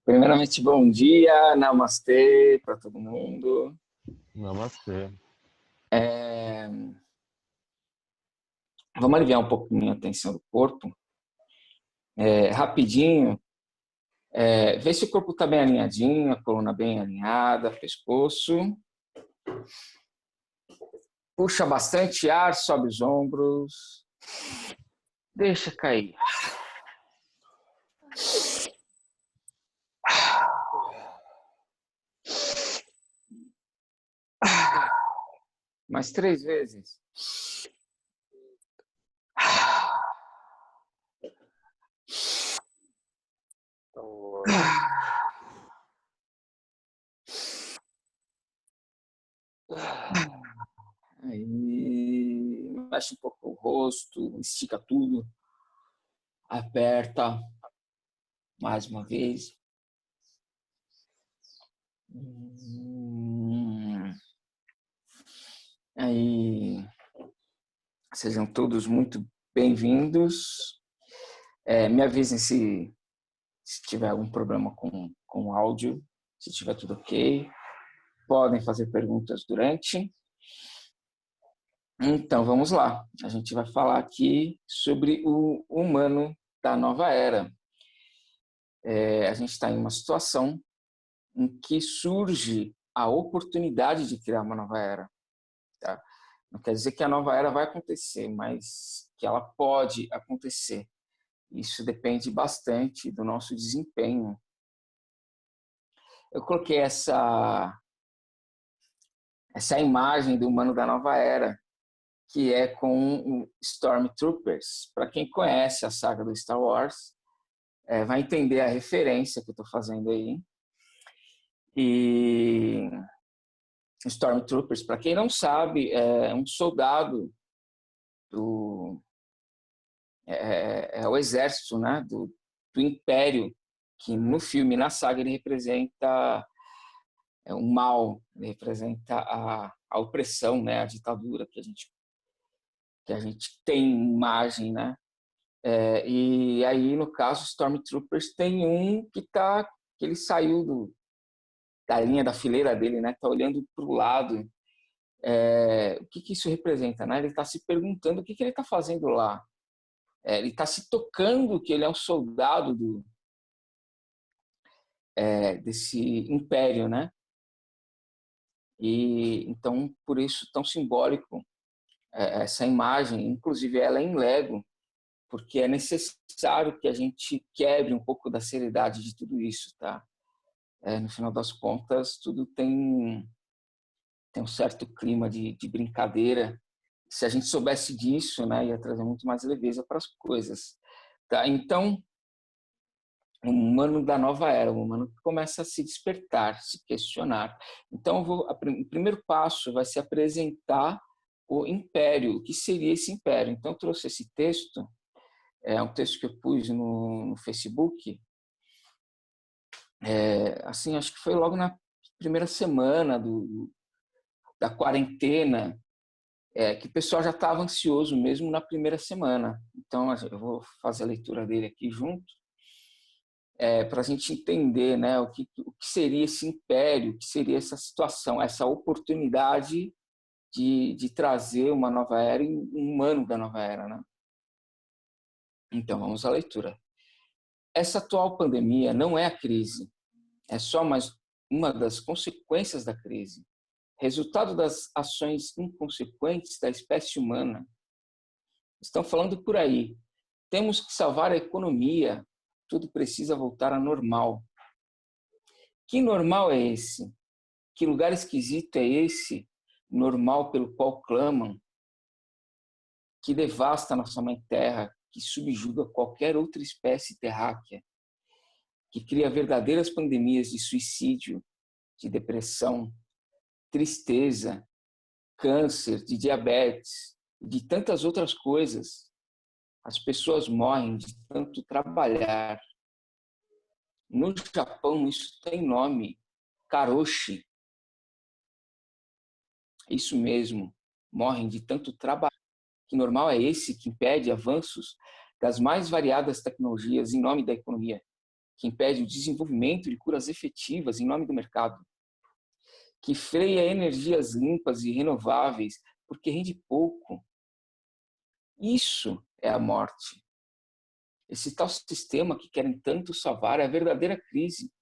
Primeiramente, bom dia, namastê para todo mundo. Namastê. É, Vamos aliviar um pouquinho a tensão do corpo. Rapidinho, vê se o corpo está bem alinhadinho, a coluna bem alinhada, pescoço. Puxa bastante ar, sobe os ombros. Deixa cair. Mais 3 vezes. Aí, mexe um pouco o rosto, estica tudo, aperta mais uma vez. Aí, sejam todos muito bem-vindos. Me avisem se tiver algum problema com o áudio, se tiver tudo ok. Podem fazer perguntas durante. Então, vamos lá. A gente vai falar aqui sobre o humano da nova era. A gente está em uma situação em que surge a oportunidade de criar uma nova era. Tá? Não quer dizer que a nova era vai acontecer, mas que ela pode acontecer. Isso depende bastante do nosso desempenho. Eu coloquei essa imagem do humano da nova era, que é com Stormtroopers. Para quem conhece a saga do Star Wars, vai entender a referência que eu estou fazendo aí. E Stormtroopers, para quem não sabe, é um soldado é o exército, né, do Império, que no filme, na saga, ele representa o mal, ele representa a opressão, né, a ditadura que a gente tem imagem, né? E aí, no caso, Stormtroopers tem um que ele saiu da linha da fileira dele, né? Tá olhando para o lado. O que isso representa, né? Ele está se perguntando o que ele está fazendo lá. Ele está se tocando que ele é um soldado desse império, né? E então, por isso, tão simbólico essa imagem, inclusive ela é em Lego, porque é necessário que a gente quebre um pouco da seriedade de tudo isso, tá? No final das contas, tudo tem um certo clima de brincadeira. Se a gente soubesse disso, né, ia trazer muito mais leveza para as coisas. Tá? Então, o humano da nova era, o humano que começa a se despertar, se questionar. Então, o primeiro passo vai ser apresentar o império, o que seria esse império. Então, eu trouxe esse texto, é um texto que eu pus no Facebook, assim, acho que foi logo na primeira semana da quarentena, que o pessoal já estava ansioso mesmo na primeira semana. Então, eu vou fazer a leitura dele aqui junto, para a gente entender, né, o que seria esse império, o que seria essa situação, essa oportunidade de trazer uma nova era e um humano da nova era. Né? Então, vamos à leitura. Essa atual pandemia não é a crise, é só mais uma das consequências da crise, resultado das ações inconsequentes da espécie humana. Estão falando por aí. Temos que salvar a economia. Tudo precisa voltar a normal. Que normal é esse? Que lugar esquisito é esse normal pelo qual clamam? Que devasta nossa mãe terra, que subjuga qualquer outra espécie terráquea, que cria verdadeiras pandemias de suicídio, de depressão, tristeza, câncer, de diabetes e de tantas outras coisas. As pessoas morrem de tanto trabalhar. No Japão, isso tem nome, karoshi. Isso mesmo, morrem de tanto trabalho. Que normal é esse que impede avanços das mais variadas tecnologias em nome da economia? que impede o desenvolvimento de curas efetivas em nome do mercado, que freia energias limpas e renováveis porque rende pouco. Isso é a morte. Esse tal sistema que querem tanto salvar é a verdadeira crise.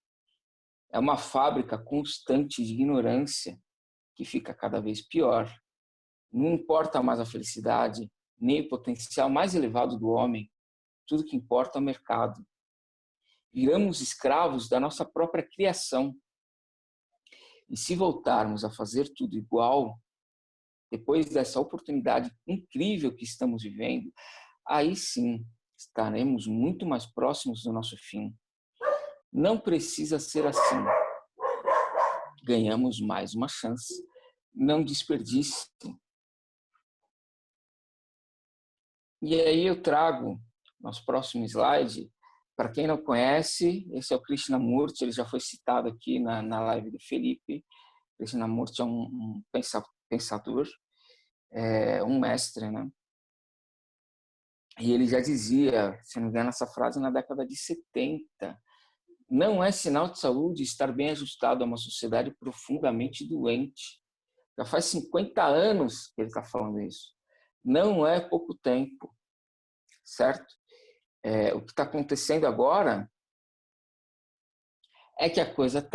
É uma fábrica constante de ignorância que fica cada vez pior. Não importa mais a felicidade, nem o potencial mais elevado do homem. Tudo que importa é o mercado. Viramos escravos da nossa própria criação. E se voltarmos a fazer tudo igual, depois dessa oportunidade incrível que estamos vivendo, aí sim estaremos muito mais próximos do nosso fim. Não precisa ser assim. Ganhamos mais uma chance. Não desperdice. E aí eu trago, nosso próximo slide, para quem não conhece, esse é o Krishnamurti, ele já foi citado aqui na live do Felipe. Krishnamurti é um pensador, um mestre, né? E ele já dizia, se não me engano, essa frase na década de 70, não é sinal de saúde estar bem ajustado a uma sociedade profundamente doente. Já faz 50 anos que ele está falando isso. Não é pouco tempo, certo? O que está acontecendo agora é que a coisa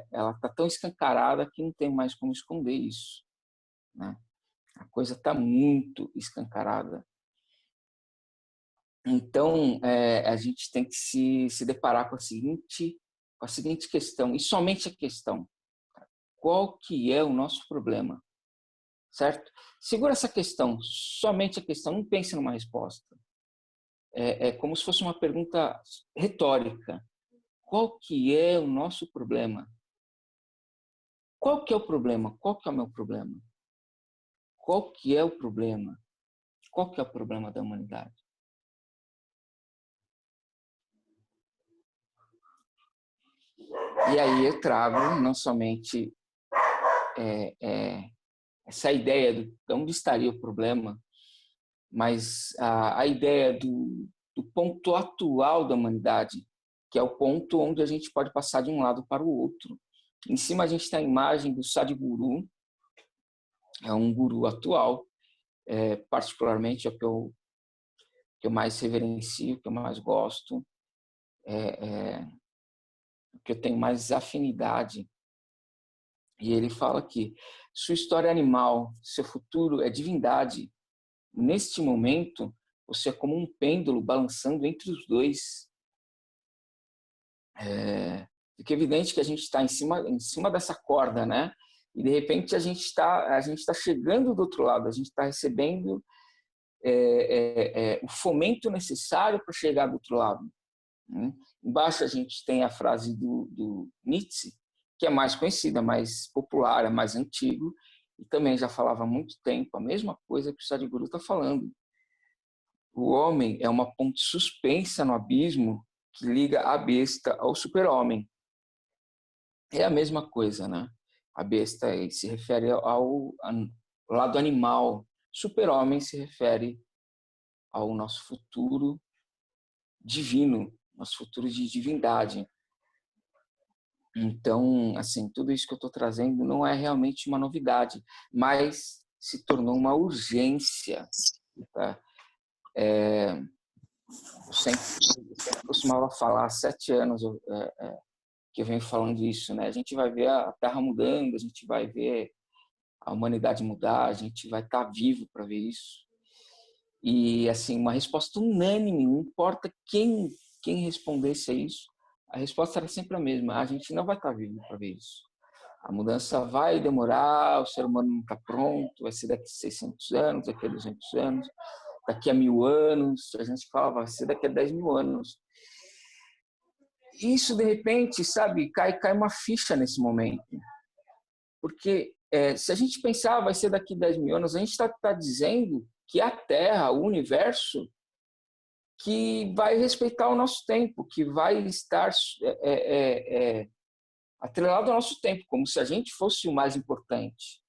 ela tá tão escancarada que não tem mais como esconder isso, né? A coisa está muito escancarada. Então, a gente tem que se deparar com a seguinte questão, e somente a questão: qual que é o nosso problema? Certo? Segura essa questão, somente a questão, não pense numa resposta. É como se fosse uma pergunta retórica. Qual que é o nosso problema? Qual que é o problema? Qual que é o meu problema? Qual que é o problema? Qual que é o problema da humanidade? E aí eu trago não somente essa ideia de onde estaria o problema, mas a ideia do ponto atual da humanidade, que é o ponto onde a gente pode passar de um lado para o outro. Em cima a gente tem a imagem do Sadhguru, é um guru atual, particularmente é o que eu mais reverencio, que eu mais gosto, que eu tenho mais afinidade. E ele fala que sua história é animal, seu futuro é divindade. Neste momento, você é como um pêndulo balançando entre os dois. Fica evidente que a gente está em cima dessa corda, né? E de repente a gente está chegando do outro lado, a gente está recebendo o fomento necessário para chegar do outro lado. Né? Embaixo a gente tem a frase do Nietzsche, que é mais conhecida, mais popular, é mais antigo, e também já falava há muito tempo a mesma coisa que o Sadhguru está falando. O homem é uma ponte suspensa no abismo que liga a besta ao super-homem. É a mesma coisa, né? A besta se refere ao lado animal, super-homem se refere ao nosso futuro divino, nosso futuro de divindade. Então, assim, tudo isso que eu estou trazendo não é realmente uma novidade, mas se tornou uma urgência. Tá? Eu sempre costumava falar, há 7 anos que eu venho falando isso, né? A gente vai ver a Terra mudando, a gente vai ver a humanidade mudar, a gente vai estar vivo para ver isso. E, assim, uma resposta unânime, não importa quem respondesse a isso, a resposta era sempre a mesma: a gente não vai estar vivo para ver isso. A mudança vai demorar, o ser humano não está pronto, vai ser daqui a 600 anos, daqui a 200 anos, daqui a 1000 anos, a gente fala, vai ser daqui a 10.000 anos. Isso, de repente, sabe, cai uma ficha nesse momento. Porque se a gente pensar, vai ser daqui a 10.000 anos, a gente está dizendo que a Terra, o universo, que vai respeitar o nosso tempo, que vai estar atrelado ao nosso tempo, como se a gente fosse o mais importante.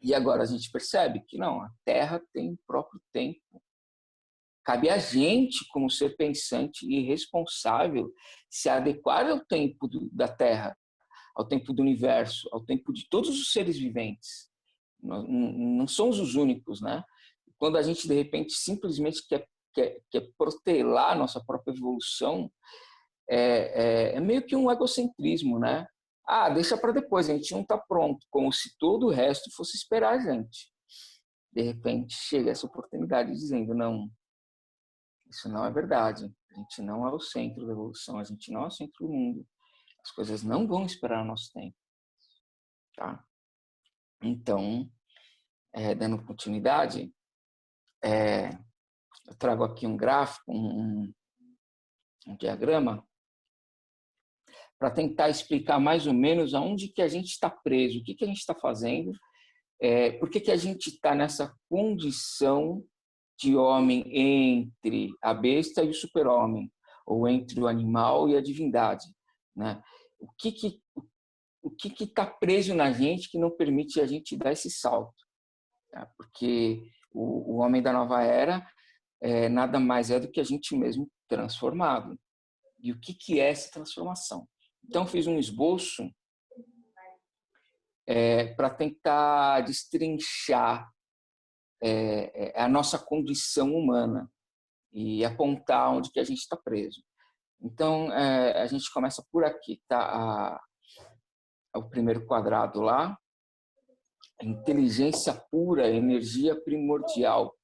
E agora a gente percebe que não, a Terra tem o próprio tempo. Cabe a gente, como ser pensante e responsável, se adequar ao tempo da Terra, ao tempo do universo, ao tempo de todos os seres viventes. Não somos os únicos, né? Quando a gente, de repente, simplesmente quer protelar a nossa própria evolução, é meio que um egocentrismo, né? Ah, deixa para depois, a gente não está pronto, como se todo o resto fosse esperar a gente. De repente, chega essa oportunidade dizendo, não, isso não é verdade. A gente não é o centro da evolução, a gente não é o centro do mundo. As coisas não vão esperar o nosso tempo, tá? Então, dando continuidade, eu trago aqui um gráfico, um diagrama, para tentar explicar mais ou menos aonde que a gente está preso, o que a gente está fazendo, por que a gente está nessa condição de homem entre a besta e o super-homem, ou entre o animal e a divindade, né? O que está preso na gente que não permite a gente dar esse salto? Tá? Porque o homem da nova era nada mais é do que a gente mesmo transformado. E o que é essa transformação? Então, fiz um esboço para tentar destrinchar a nossa condição humana e apontar onde que a gente está preso. Então, a gente começa por aqui, tá? O primeiro quadrado lá, inteligência pura, energia primordial.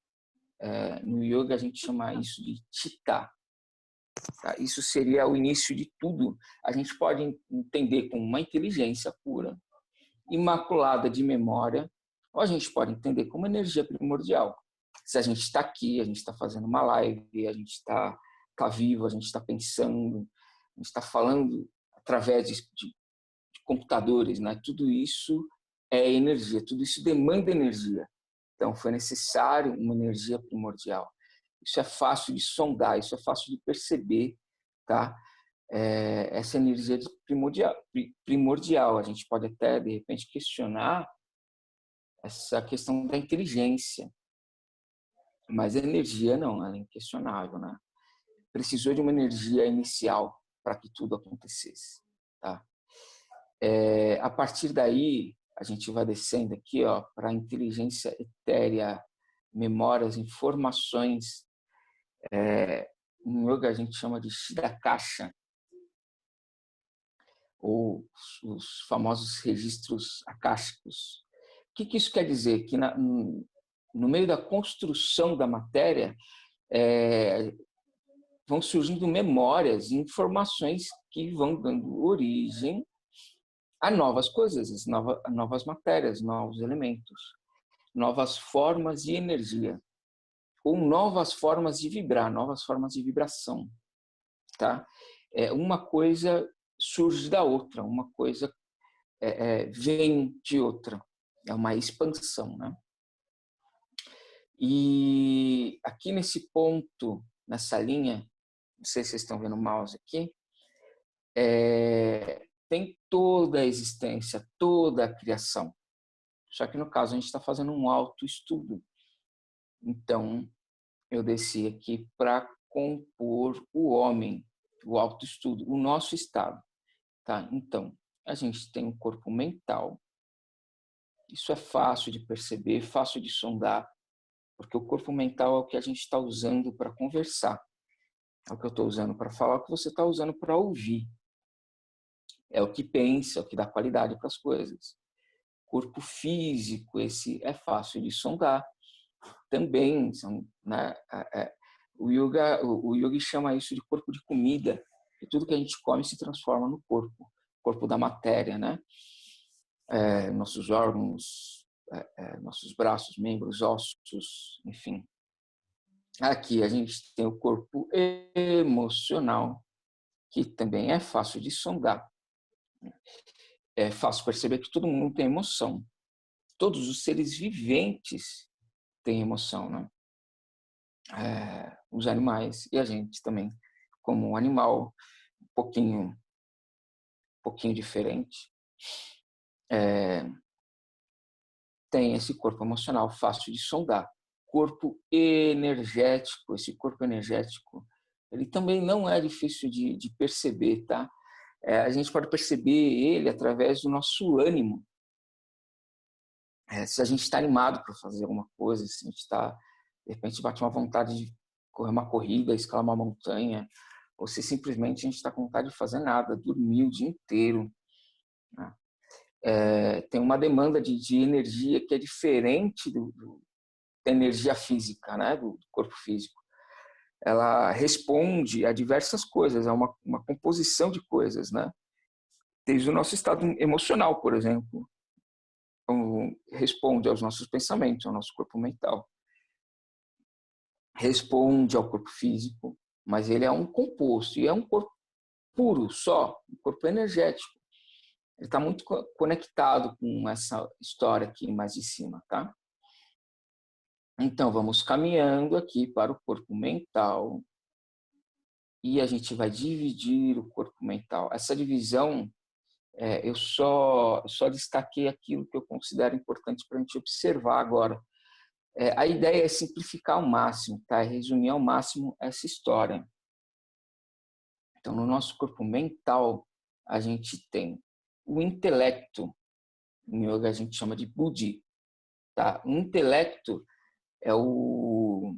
No yoga, a gente chama isso de chitta. Tá? Isso seria o início de tudo. A gente pode entender como uma inteligência pura, imaculada de memória, ou a gente pode entender como energia primordial. Se a gente está aqui, a gente está fazendo uma live, a gente está vivo, a gente está pensando, a gente está falando através de computadores, né? Tudo isso é energia, tudo isso demanda energia. Então, foi necessário uma energia primordial. Isso é fácil de sondar, isso é fácil de perceber, tá? Essa energia primordial. A gente pode até, de repente, questionar essa questão da inteligência, mas a energia não, ela é inquestionável, né? Precisou de uma energia inicial para que tudo acontecesse, tá? A partir daí, a gente vai descendo aqui, ó, para a inteligência etérea, memórias, informações. Em yoga a gente chama de Chirakasha, ou os famosos registros akáshicos. O que isso quer dizer? Que no meio da construção da matéria vão surgindo memórias e informações que vão dando origem a novas coisas, novas matérias, novos elementos, novas formas de energia, ou novas formas de vibrar, novas formas de vibração. Tá? Uma coisa surge da outra, uma coisa vem de outra. É uma expansão, né? E aqui nesse ponto, nessa linha, não sei se vocês estão vendo o mouse aqui, tem toda a existência, toda a criação. Só que no caso a gente está fazendo um autoestudo. Então, eu desci aqui para compor o homem, o autoestudo, o nosso estado. Tá? Então, a gente tem um corpo mental. Isso é fácil de perceber, fácil de sondar, porque o corpo mental é o que a gente está usando para conversar. É o que eu estou usando para falar, é o que você está usando para ouvir. É o que pensa, é o que dá qualidade para as coisas. Corpo físico, esse é fácil de sondar. Também, né, o yoga chama isso de corpo de comida, e tudo que a gente come se transforma no corpo da matéria, né? Nossos órgãos, nossos braços, membros, ossos, enfim. Aqui a gente tem o corpo emocional, que também é fácil de sondar. É fácil perceber que todo mundo tem emoção. Todos os seres viventes têm emoção, né? Os animais e a gente também, como um animal um pouquinho diferente, tem esse corpo emocional fácil de sondar. corpo energético. Esse corpo energético, ele também não é difícil de perceber, tá? A gente pode perceber ele através do nosso ânimo. Se a gente está animado para fazer alguma coisa, se a gente está, de repente, bate uma vontade de correr uma corrida, escalar uma montanha, ou se simplesmente a gente está com vontade de fazer nada, dormir o dia inteiro, né? Tem uma demanda de energia que é diferente da energia física, né? do corpo físico. Ela responde a diversas coisas, a uma composição de coisas, né? Desde o nosso estado emocional, por exemplo, responde aos nossos pensamentos, ao nosso corpo mental. Responde ao corpo físico, mas ele é um composto, e é um corpo puro só, um corpo energético. Ele está muito conectado com essa história aqui mais de cima, tá? Então, vamos caminhando aqui para o corpo mental e a gente vai dividir o corpo mental. Essa divisão, eu só destaquei aquilo que eu considero importante para a gente observar agora. A ideia é simplificar ao máximo, tá? É resumir ao máximo essa história. Então, no nosso corpo mental, a gente tem o intelecto, em yoga a gente chama de buddhi, tá? O intelecto é o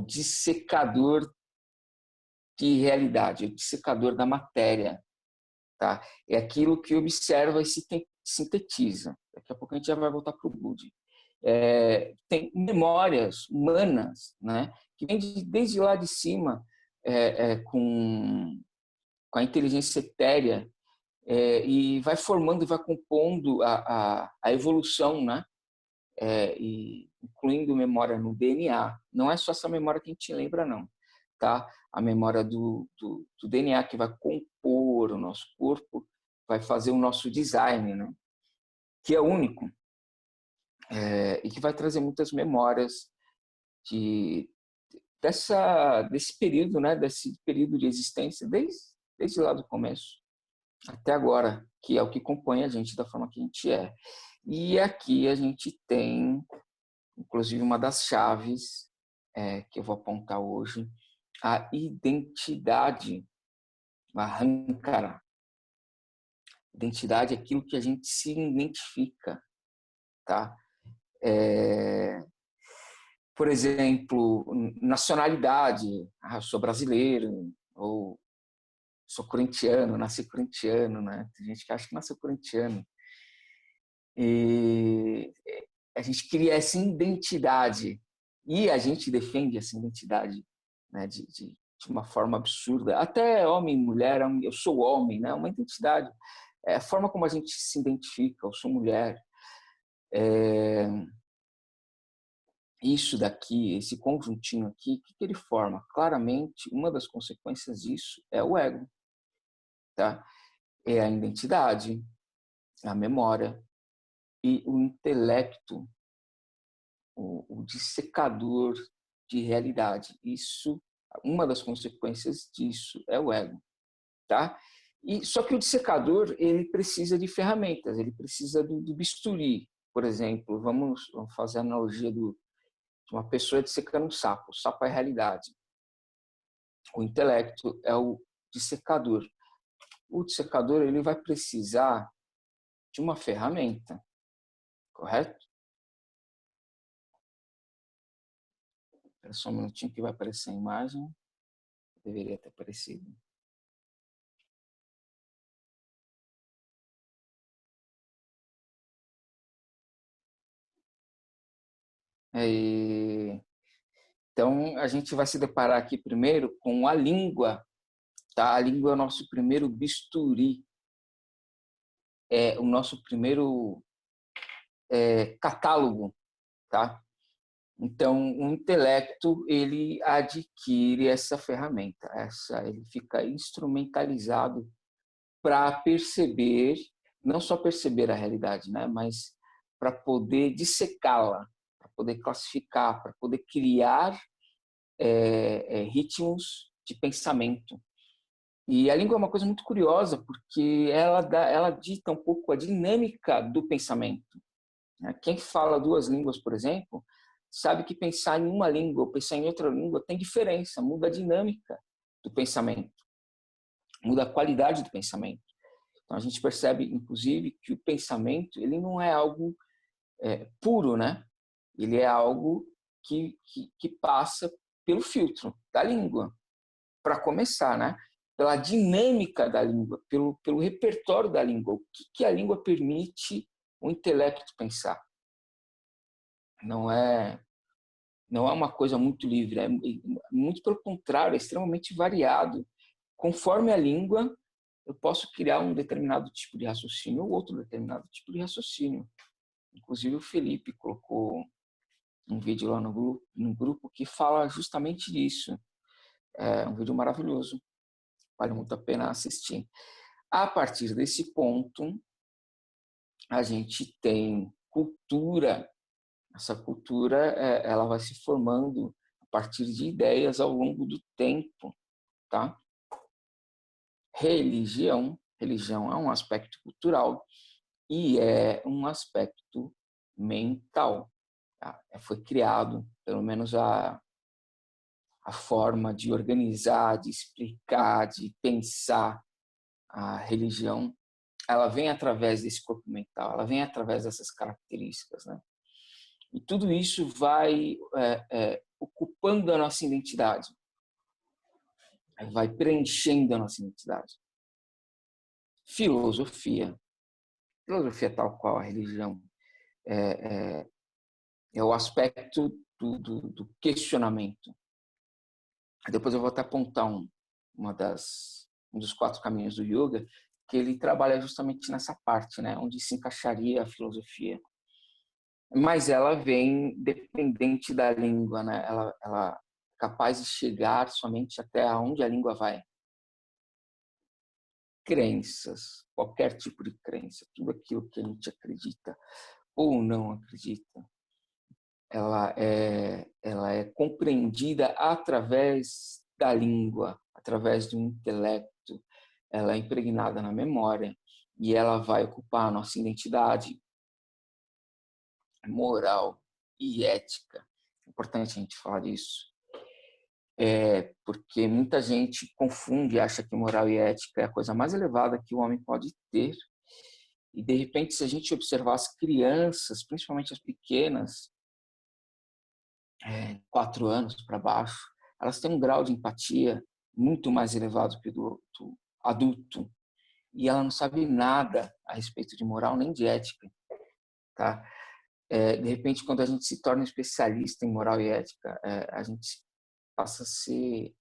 dissecador de realidade, o dissecador da matéria, tá? É aquilo que observa e sintetiza. Daqui a pouco a gente já vai voltar para o buddhi. Tem memórias humanas, né? Que vem desde lá de cima, com a inteligência etérea, e vai formando e vai compondo a evolução, né? E incluindo memória no DNA. Não é só essa memória que a gente lembra, não. Tá? A memória do DNA que vai compor o nosso corpo, vai fazer o nosso design, né? Que é único, e que vai trazer muitas memórias desse período, né? Desse período de existência, desde lá do começo até agora, que é o que compõe a gente da forma que a gente é. E aqui a gente tem, inclusive, uma das chaves que eu vou apontar hoje, a identidade, a ahankara. Identidade é aquilo que a gente se identifica, tá? Por exemplo, nacionalidade, eu sou brasileiro, ou sou corintiano, nasci corintiano, né? Tem gente que acha que nasceu corintiano. E a gente cria essa identidade e a gente defende essa identidade, né, de uma forma absurda. Até homem e mulher, eu sou homem, né? Uma identidade. A forma como a gente se identifica, eu sou mulher. Isso daqui, esse conjuntinho aqui, o que ele forma? Claramente, uma das consequências disso é o ego, tá? É a identidade, a memória e o intelecto, o dissecador de realidade. Isso, uma das consequências disso é o ego, tá? E só que o dissecador, ele precisa de ferramentas, ele precisa do bisturi, por exemplo. Vamos fazer a analogia de uma pessoa dissecando um sapo. O sapo é a realidade. O intelecto é o dissecador. O dissecador, ele vai precisar de uma ferramenta, correto? Espera só um minutinho que vai aparecer a imagem. Deveria ter aparecido. Então, a gente vai se deparar aqui primeiro com a língua, tá? A língua é o nosso primeiro bisturi, é o nosso primeiro catálogo, tá? Então, o intelecto, ele adquire essa ferramenta, ele fica instrumentalizado para perceber, não só perceber a realidade, né? Mas para poder dissecá-la, para poder classificar, para poder criar ritmos de pensamento. E a língua é uma coisa muito curiosa, porque ela dita um pouco a dinâmica do pensamento. Quem fala duas línguas, por exemplo, sabe que pensar em uma língua ou pensar em outra língua tem diferença, muda a dinâmica do pensamento, muda a qualidade do pensamento. Então, a gente percebe, inclusive, que o pensamento ele não é algo puro, né? Ele é algo que passa pelo filtro da língua, para começar, né? Pela dinâmica da língua, pelo repertório da língua. O que a língua permite o intelecto pensar? Não é uma coisa muito livre, é muito pelo contrário, é extremamente variado. Conforme a língua, eu posso criar um determinado tipo de raciocínio ou outro determinado tipo de raciocínio. Inclusive, o Felipe colocou um vídeo lá no grupo que fala justamente disso. É um vídeo maravilhoso, vale muito a pena assistir. A partir desse ponto, a gente tem cultura. Essa cultura ela vai se formando a partir de ideias ao longo do tempo, tá? Religião é um aspecto cultural e é um aspecto mental. Tá? Foi criado, pelo menos a forma de organizar, de explicar, de pensar a religião, ela vem através desse corpo mental, ela vem através dessas características, né? E tudo isso vai ocupando a nossa identidade, vai preenchendo a nossa identidade. Filosofia tal qual a religião, é o aspecto do questionamento. Depois eu vou até apontar um dos 4 caminhos do yoga, que ele trabalha justamente nessa parte, né, onde se encaixaria a filosofia. Mas ela vem dependente da língua, né? Ela é capaz de chegar somente até onde a língua vai. Crenças, qualquer tipo de crença, tudo aquilo que a gente acredita ou não acredita, ela é compreendida através da língua, através do intelecto, ela é impregnada na memória e ela vai ocupar a nossa identidade moral e ética. É importante a gente falar disso. Porque muita gente confunde, acha que moral e ética é a coisa mais elevada que o homem pode ter. E, de repente, se a gente observar as crianças, principalmente as pequenas, 4 anos para baixo, elas têm um grau de empatia muito mais elevado que o do adulto. E ela não sabe nada a respeito de moral nem de ética. Tá? De repente, quando a gente se torna especialista em moral e ética, a gente passa a ser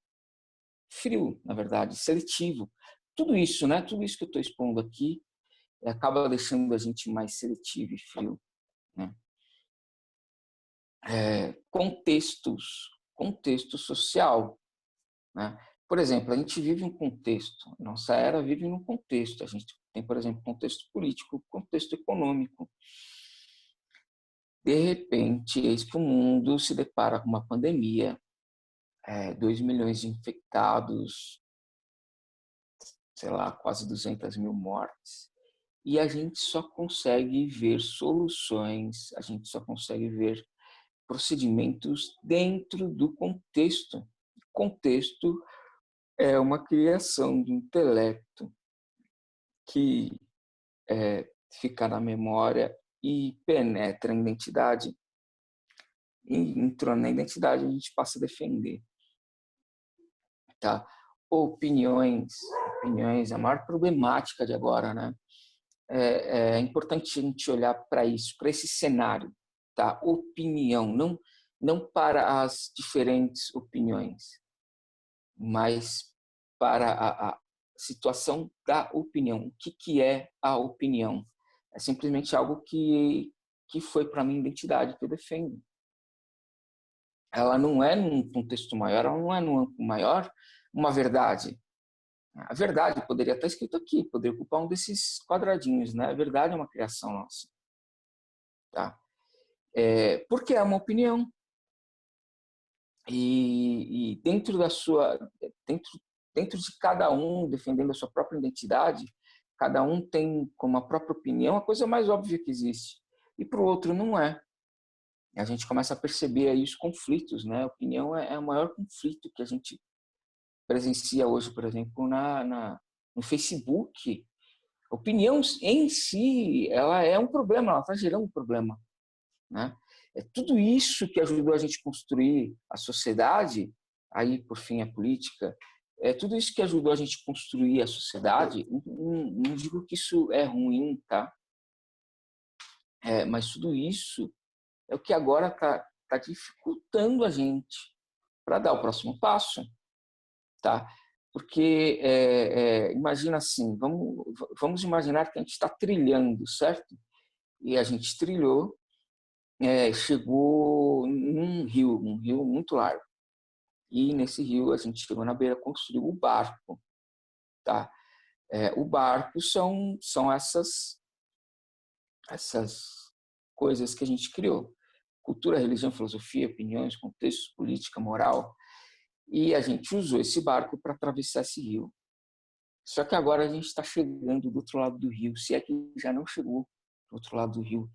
frio, na verdade, seletivo. Tudo isso, né? Tudo isso que eu estou expondo aqui acaba deixando a gente mais seletivo e frio, né? Contexto social, né? Por exemplo, a gente vive um contexto, nossa era vive num contexto. A gente tem, por exemplo, contexto político, contexto econômico. De repente, eis que o mundo se depara com uma pandemia, 2 milhões de infectados, sei lá, quase 200 mil mortes. E a gente só consegue ver soluções, a gente só consegue ver procedimentos dentro do contexto. O contexto é uma criação do intelecto que fica na memória e penetra a identidade. E entrou na identidade, a gente passa a defender. Tá? Opiniões, a maior problemática de agora, né? É importante a gente olhar para isso, para esse cenário, tá? Opinião, não para as diferentes opiniões, mas para a situação da opinião. O que é a opinião? É simplesmente algo que foi para a minha identidade, que eu defendo. Ela não é num contexto maior, ela não é num âmbito maior uma verdade. A verdade poderia estar escrito aqui, poderia ocupar um desses quadradinhos, né? A verdade é uma criação nossa, tá? Porque é uma opinião e dentro da sua, dentro de cada um defendendo a sua própria identidade, cada um tem como a própria opinião a coisa mais óbvia que existe. e para o outro não é. A gente começa a perceber aí os conflitos, né? A opinião é o maior conflito que a gente presencia hoje, por exemplo, no Facebook. A opinião em si, ela é um problema, ela está gerando um problema, né? É tudo isso que ajudou a gente a construir a sociedade, aí, por fim, a política, é tudo isso que ajudou a gente a construir a sociedade. Não digo que isso é ruim, tá? Mas tudo isso é o que agora está dificultando a gente para dar o próximo passo, tá? Porque imagina assim, vamos imaginar que a gente está trilhando, certo? E a gente trilhou, chegou num rio, um rio muito largo. E nesse rio a gente chegou na beira, construiu o barco, tá? O barco são essas coisas que a gente criou: cultura, religião, filosofia, opiniões, contexto, política, moral. E a gente usou esse barco para atravessar esse rio. Só que agora a gente está chegando do outro lado do rio, se é que já não chegou do outro lado do rio.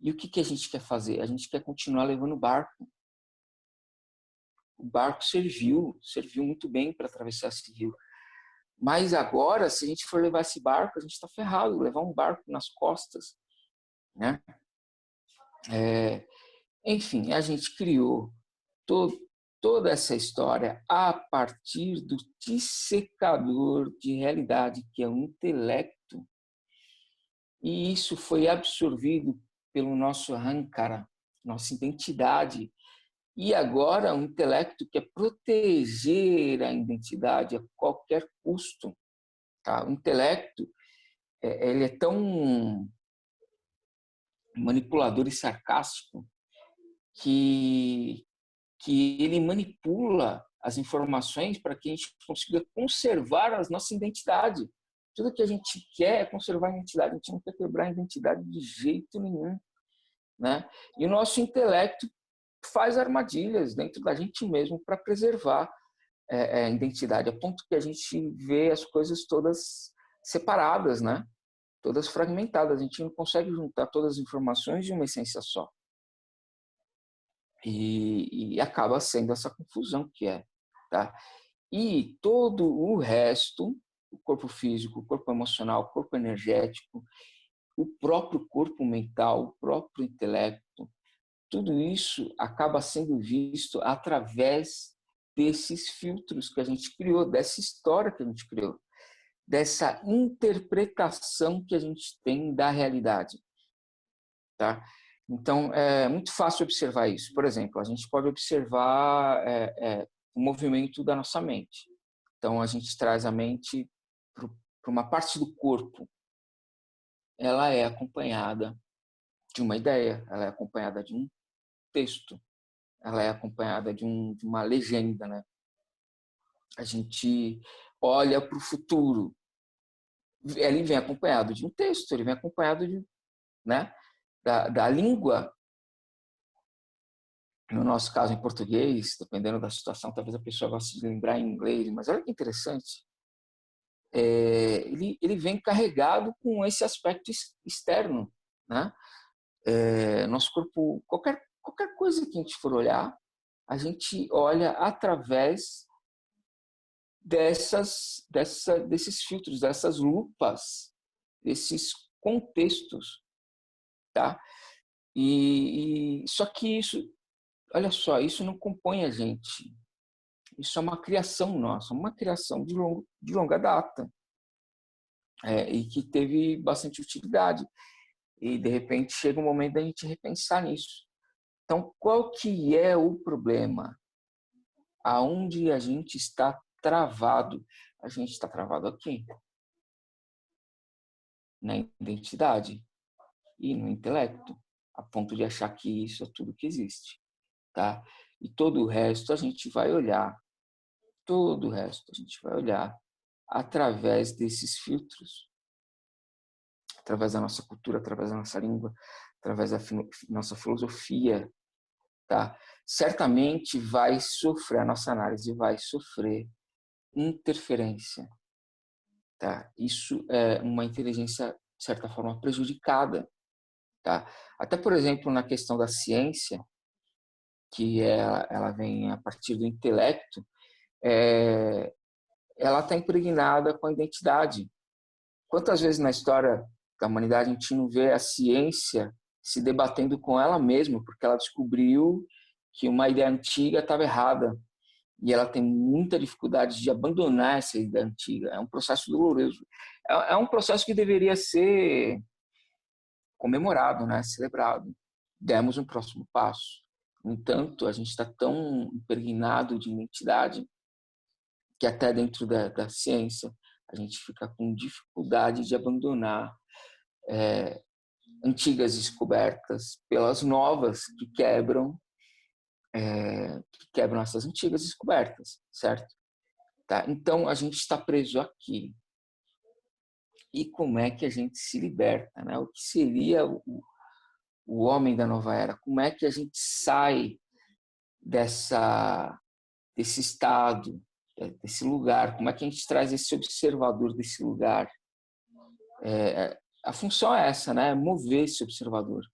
E o que a gente quer fazer? A gente quer continuar levando o barco. O barco serviu muito bem para atravessar esse rio. Mas agora, se a gente for levar esse barco, a gente está ferrado, levar um barco nas costas, né? Enfim, a gente criou toda essa história a partir do dissecador de realidade, que é o intelecto. E isso foi absorvido pelo nosso ahankara, nossa identidade. E agora o intelecto quer proteger a identidade a qualquer custo. Tá? O intelecto ele é tão manipulador e sarcástico que ele manipula as informações para que a gente consiga conservar a nossa identidade. Tudo que a gente quer é conservar a identidade, a gente não quer quebrar a identidade de jeito nenhum, né? E o nosso intelecto faz armadilhas dentro da gente mesmo para preservar a identidade, a ponto que a gente vê as coisas todas separadas, né? Todas fragmentadas. A gente não consegue juntar todas as informações de uma essência só. E acaba sendo essa confusão que é, tá? E todo o resto, o corpo físico, o corpo emocional, o corpo energético, o próprio corpo mental, o próprio intelecto, tudo isso acaba sendo visto através desses filtros que a gente criou, dessa história que a gente criou, dessa interpretação que a gente tem da realidade, tá? Então, é muito fácil observar isso. Por exemplo, a gente pode observar o movimento da nossa mente. Então, a gente traz a mente para uma parte do corpo. Ela é acompanhada de uma ideia, ela é acompanhada de um texto, ela é acompanhada de uma legenda, né? A gente olha para o futuro, ele vem acompanhado de um texto, ele vem acompanhado né, da língua. No nosso caso, em português, dependendo da situação, talvez a pessoa goste de lembrar em inglês, mas olha que interessante. Ele vem carregado com esse aspecto externo, né? Nosso corpo, qualquer coisa que a gente for olhar, a gente olha através desses filtros, dessas lupas, desses contextos, tá? Só que isso, olha só, isso não compõe a gente. Isso é uma criação nossa, uma criação de longa data, e que teve bastante utilidade. E, de repente, chega um momento da gente repensar nisso. Então, qual que é o problema? Aonde a gente está travado? A gente está travado aqui, na identidade e no intelecto, a ponto de achar que isso é tudo que existe, tá? E todo o resto a gente vai olhar, todo o resto a gente vai olhar através desses filtros, através da nossa cultura, através da nossa língua, através da nossa filosofia, tá? Certamente vai sofrer, a nossa análise vai sofrer interferência, tá? Isso é uma inteligência, de certa forma, prejudicada, tá? Até, por exemplo, na questão da ciência, ela vem a partir do intelecto, é, ela está impregnada com a identidade. Quantas vezes na história da humanidade a gente não vê a ciência se debatendo com ela mesma, porque ela descobriu que uma ideia antiga estava errada e ela tem muita dificuldade de abandonar essa ideia antiga. É um processo doloroso. É um processo que deveria ser comemorado, né? Celebrado. Demos um próximo passo. No entanto, a gente está tão impregnado de identidade que até dentro da ciência a gente fica com dificuldade de abandonar antigas descobertas pelas novas que quebram essas antigas descobertas, certo? Tá? Então a gente está preso aqui. E como é que a gente se liberta, né? O que seria o homem da nova era? Como é que a gente sai desse estado, desse lugar? Como é que a gente traz esse observador desse lugar? A função é essa, né? Mover esse observador,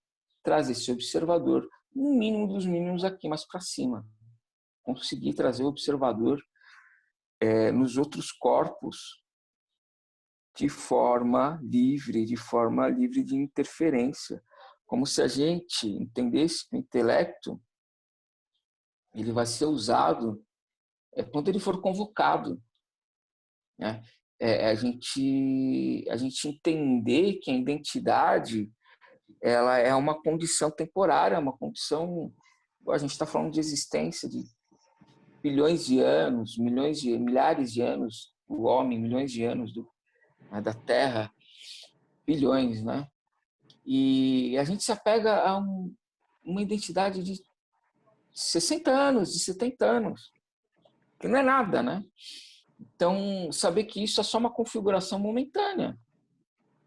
trazer esse observador, no mínimo dos mínimos aqui mais para cima, conseguir trazer o observador nos outros corpos de forma livre de interferência, como se a gente entendesse que o intelecto ele vai ser usado quando ele for convocado, né? A gente entender que a identidade ela é uma condição temporária, uma condição, a gente está falando de existência de bilhões de anos, milhares de anos do homem, milhões de anos da Terra, bilhões, né? E a gente se apega a uma identidade de 60 anos, de 70 anos, que não é nada, né? Então, saber que isso é só uma configuração momentânea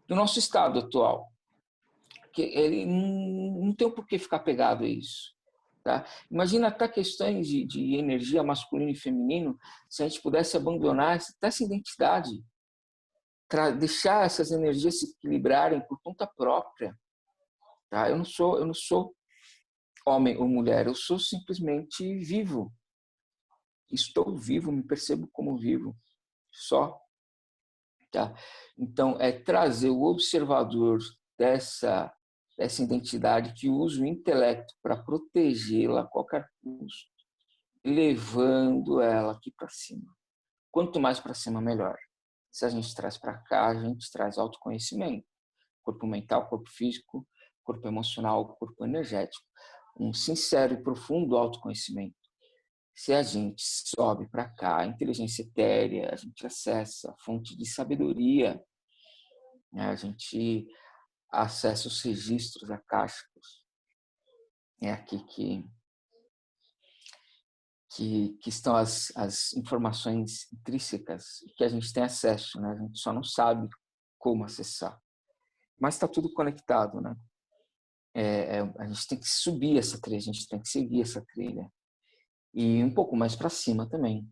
do nosso estado atual, que ele não tem por que ficar pegado a isso. Tá? Imagina até questões de energia masculino e feminino, se a gente pudesse abandonar até essa identidade, deixar essas energias se equilibrarem por conta própria. Tá? Eu não sou homem ou mulher, eu sou simplesmente vivo. Estou vivo, me percebo como vivo, só. Tá? Então, é trazer o observador dessa identidade que usa o intelecto para protegê-la a qualquer custo, levando ela aqui para cima. Quanto mais para cima, melhor. Se a gente traz para cá, a gente traz autoconhecimento. Corpo mental, corpo físico, corpo emocional, corpo energético. Um sincero e profundo autoconhecimento. Se a gente sobe para cá, a inteligência etérea, a gente acessa a fonte de sabedoria, né? A gente acessa os registros acásticos. É aqui que estão as informações intrínsecas que a gente tem acesso, né? A gente só não sabe como acessar. Mas está tudo conectado, né? A gente tem que subir essa trilha, a gente tem que seguir essa trilha. E um pouco mais para cima também.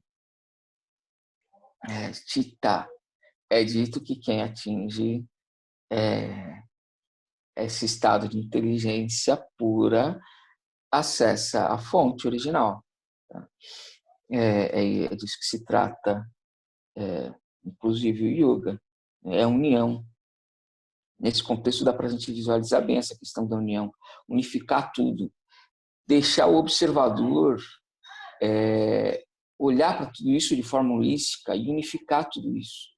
Tita. É dito que quem atinge esse estado de inteligência pura acessa a fonte original. Tá? É disso que se trata, inclusive o yoga. É a união. Nesse contexto dá para a gente visualizar bem essa questão da união, unificar tudo, deixar o observador olhar para tudo isso de forma holística e unificar tudo isso,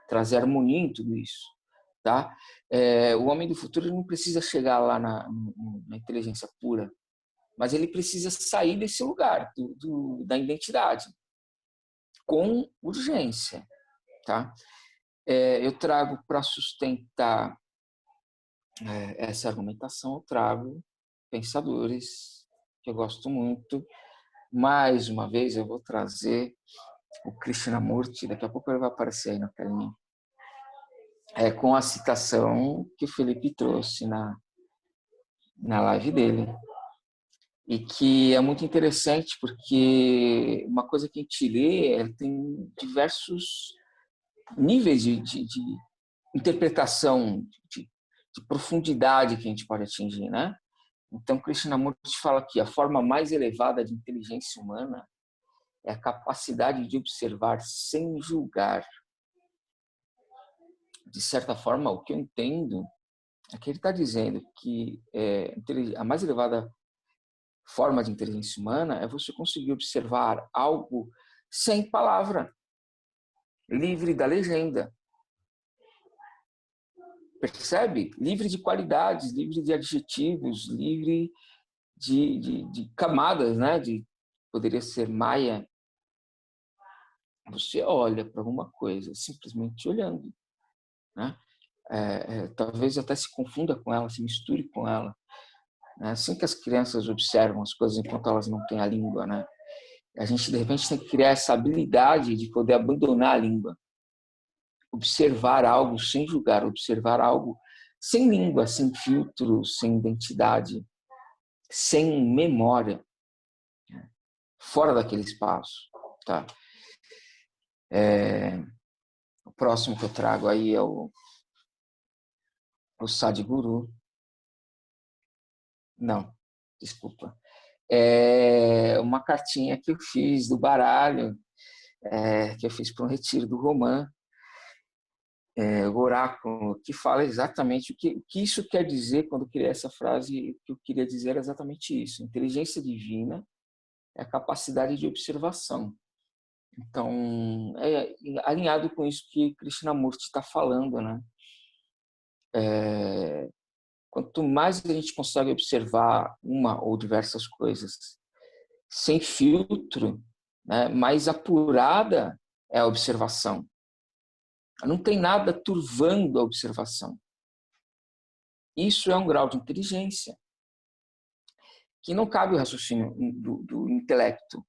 trazer harmonia em tudo isso. Tá? O homem do futuro não precisa chegar lá na inteligência pura, mas ele precisa sair desse lugar da identidade com urgência. Tá? Eu trago para sustentar essa argumentação, eu trago pensadores que eu gosto muito. Mais uma vez eu vou trazer o Krishnamurti, daqui a pouco ele vai aparecer aí na telinha, com a citação que o Felipe trouxe na live dele. E que é muito interessante porque uma coisa que a gente lê tem diversos níveis de interpretação, de profundidade que a gente pode atingir, né? Então, Krishnamurti fala que a forma mais elevada de inteligência humana é a capacidade de observar sem julgar. De certa forma, o que eu entendo é que ele está dizendo que a mais elevada forma de inteligência humana é você conseguir observar algo sem palavra, livre da legenda. Percebe? Livre de qualidades, livre de adjetivos, livre de camadas, né? Poderia ser maia. Você olha para alguma coisa simplesmente olhando, né? Talvez até se confunda com ela, se misture com ela. É assim que as crianças observam as coisas enquanto elas não têm a língua, né? A gente, de repente, tem que criar essa habilidade de poder abandonar a língua. Observar algo sem julgar, observar algo sem língua, sem filtro, sem identidade, sem memória, né? Fora daquele espaço, tá? O próximo que eu trago aí é o Sadhguru. Não, desculpa. É uma cartinha que eu fiz do baralho, que eu fiz para um retiro do Romã, o oráculo, que fala exatamente o que isso quer dizer. Quando eu criei essa frase, o que eu queria dizer era exatamente isso. Inteligência divina é a capacidade de observação. Então, é alinhado com isso que Krishnamurti está falando, né? Quanto mais a gente consegue observar uma ou diversas coisas sem filtro, né, mais apurada é a observação. Não tem nada turvando a observação. Isso é um grau de inteligência que não cabe o raciocínio do intelecto.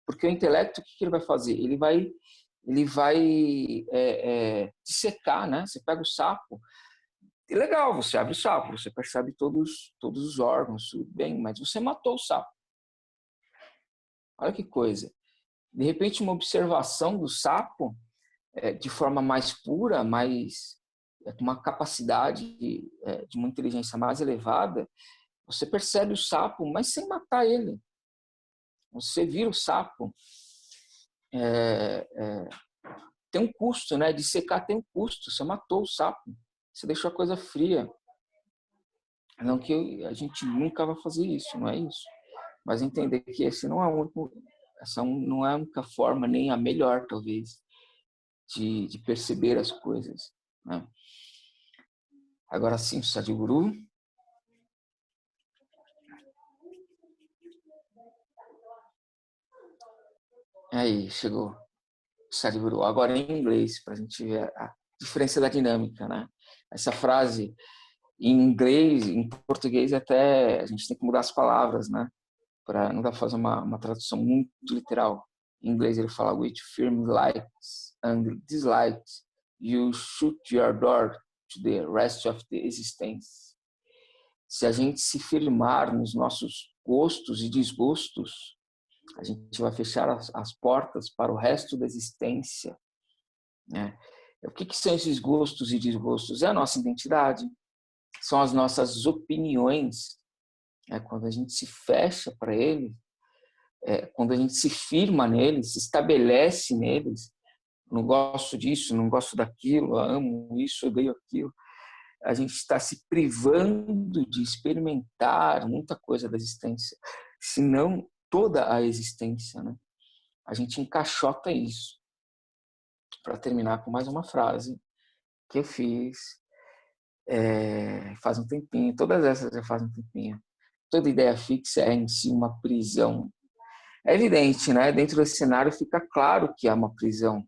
Porque o intelecto, o que ele vai fazer? Ele vai dissecar, né? Você pega o sapo, e legal, você abre o sapo, você percebe todos os órgãos, tudo bem, mas você matou o sapo. Olha que coisa. De repente, uma observação do sapo, de forma mais pura, com uma capacidade de uma inteligência mais elevada, você percebe o sapo, mas sem matar ele. Você vira o sapo. Tem um custo, né? De secar tem um custo. Você matou o sapo. Você deixou a coisa fria. Não que a gente nunca vai fazer isso, não é isso. Mas entender que essa não é a única forma, nem a melhor, talvez, de perceber as coisas, né? Agora sim, o Sadhguru. Aí, chegou o Sadhguru. Agora em inglês, para a gente ver a diferença da dinâmica, né? Essa frase em inglês, em português, até a gente tem que mudar as palavras, né? Não dá para fazer uma tradução muito literal. Em inglês ele fala: with firm likes and dislikes, you shut your door to the rest of the existence. Se a gente se firmar nos nossos gostos e desgostos, a gente vai fechar as portas para o resto da existência, né? O que são esses gostos e desgostos? É a nossa identidade, são as nossas opiniões. Quando a gente se fecha para eles, quando a gente se firma neles, se estabelece neles, não gosto disso, não gosto daquilo, amo isso, odeio aquilo, a gente está se privando de experimentar muita coisa da existência, se não toda a existência, né? A gente encaixota isso. Para terminar com mais uma frase que eu fiz faz um tempinho, todas essas já faz um tempinho. Toda ideia fixa é em si uma prisão. É evidente, né? Dentro desse cenário fica claro que há uma prisão,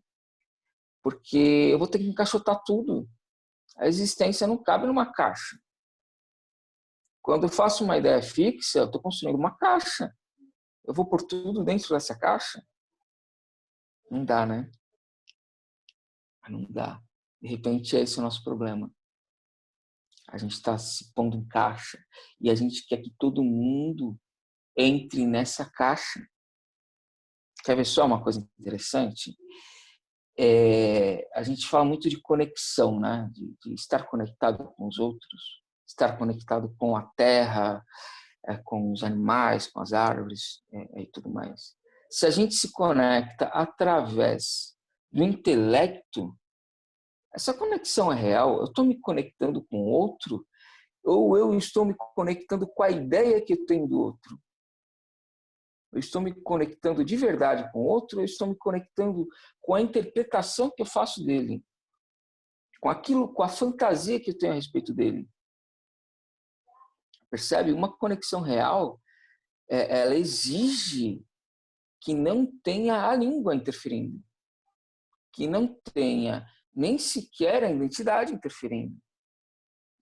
porque eu vou ter que encaixotar tudo. A existência não cabe numa caixa. Quando eu faço uma ideia fixa, eu estou construindo uma caixa. Eu vou pôr tudo dentro dessa caixa? Não dá, né? Não dá. De repente, esse é o nosso problema. A gente está se pondo em caixa e a gente quer que todo mundo entre nessa caixa. Quer ver só uma coisa interessante? A gente fala muito de conexão, né? De estar conectado com os outros, estar conectado com a terra, com os animais, com as árvores e tudo mais. Se a gente se conecta através do intelecto, essa conexão é real? Eu estou me conectando com o outro ou eu estou me conectando com a ideia que eu tenho do outro? Eu estou me conectando de verdade com o outro ou eu estou me conectando com a interpretação que eu faço dele? Com aquilo, com a fantasia que eu tenho a respeito dele? Percebe? Uma conexão real, ela exige que não tenha a língua interferindo, que não tenha nem sequer a identidade interferindo.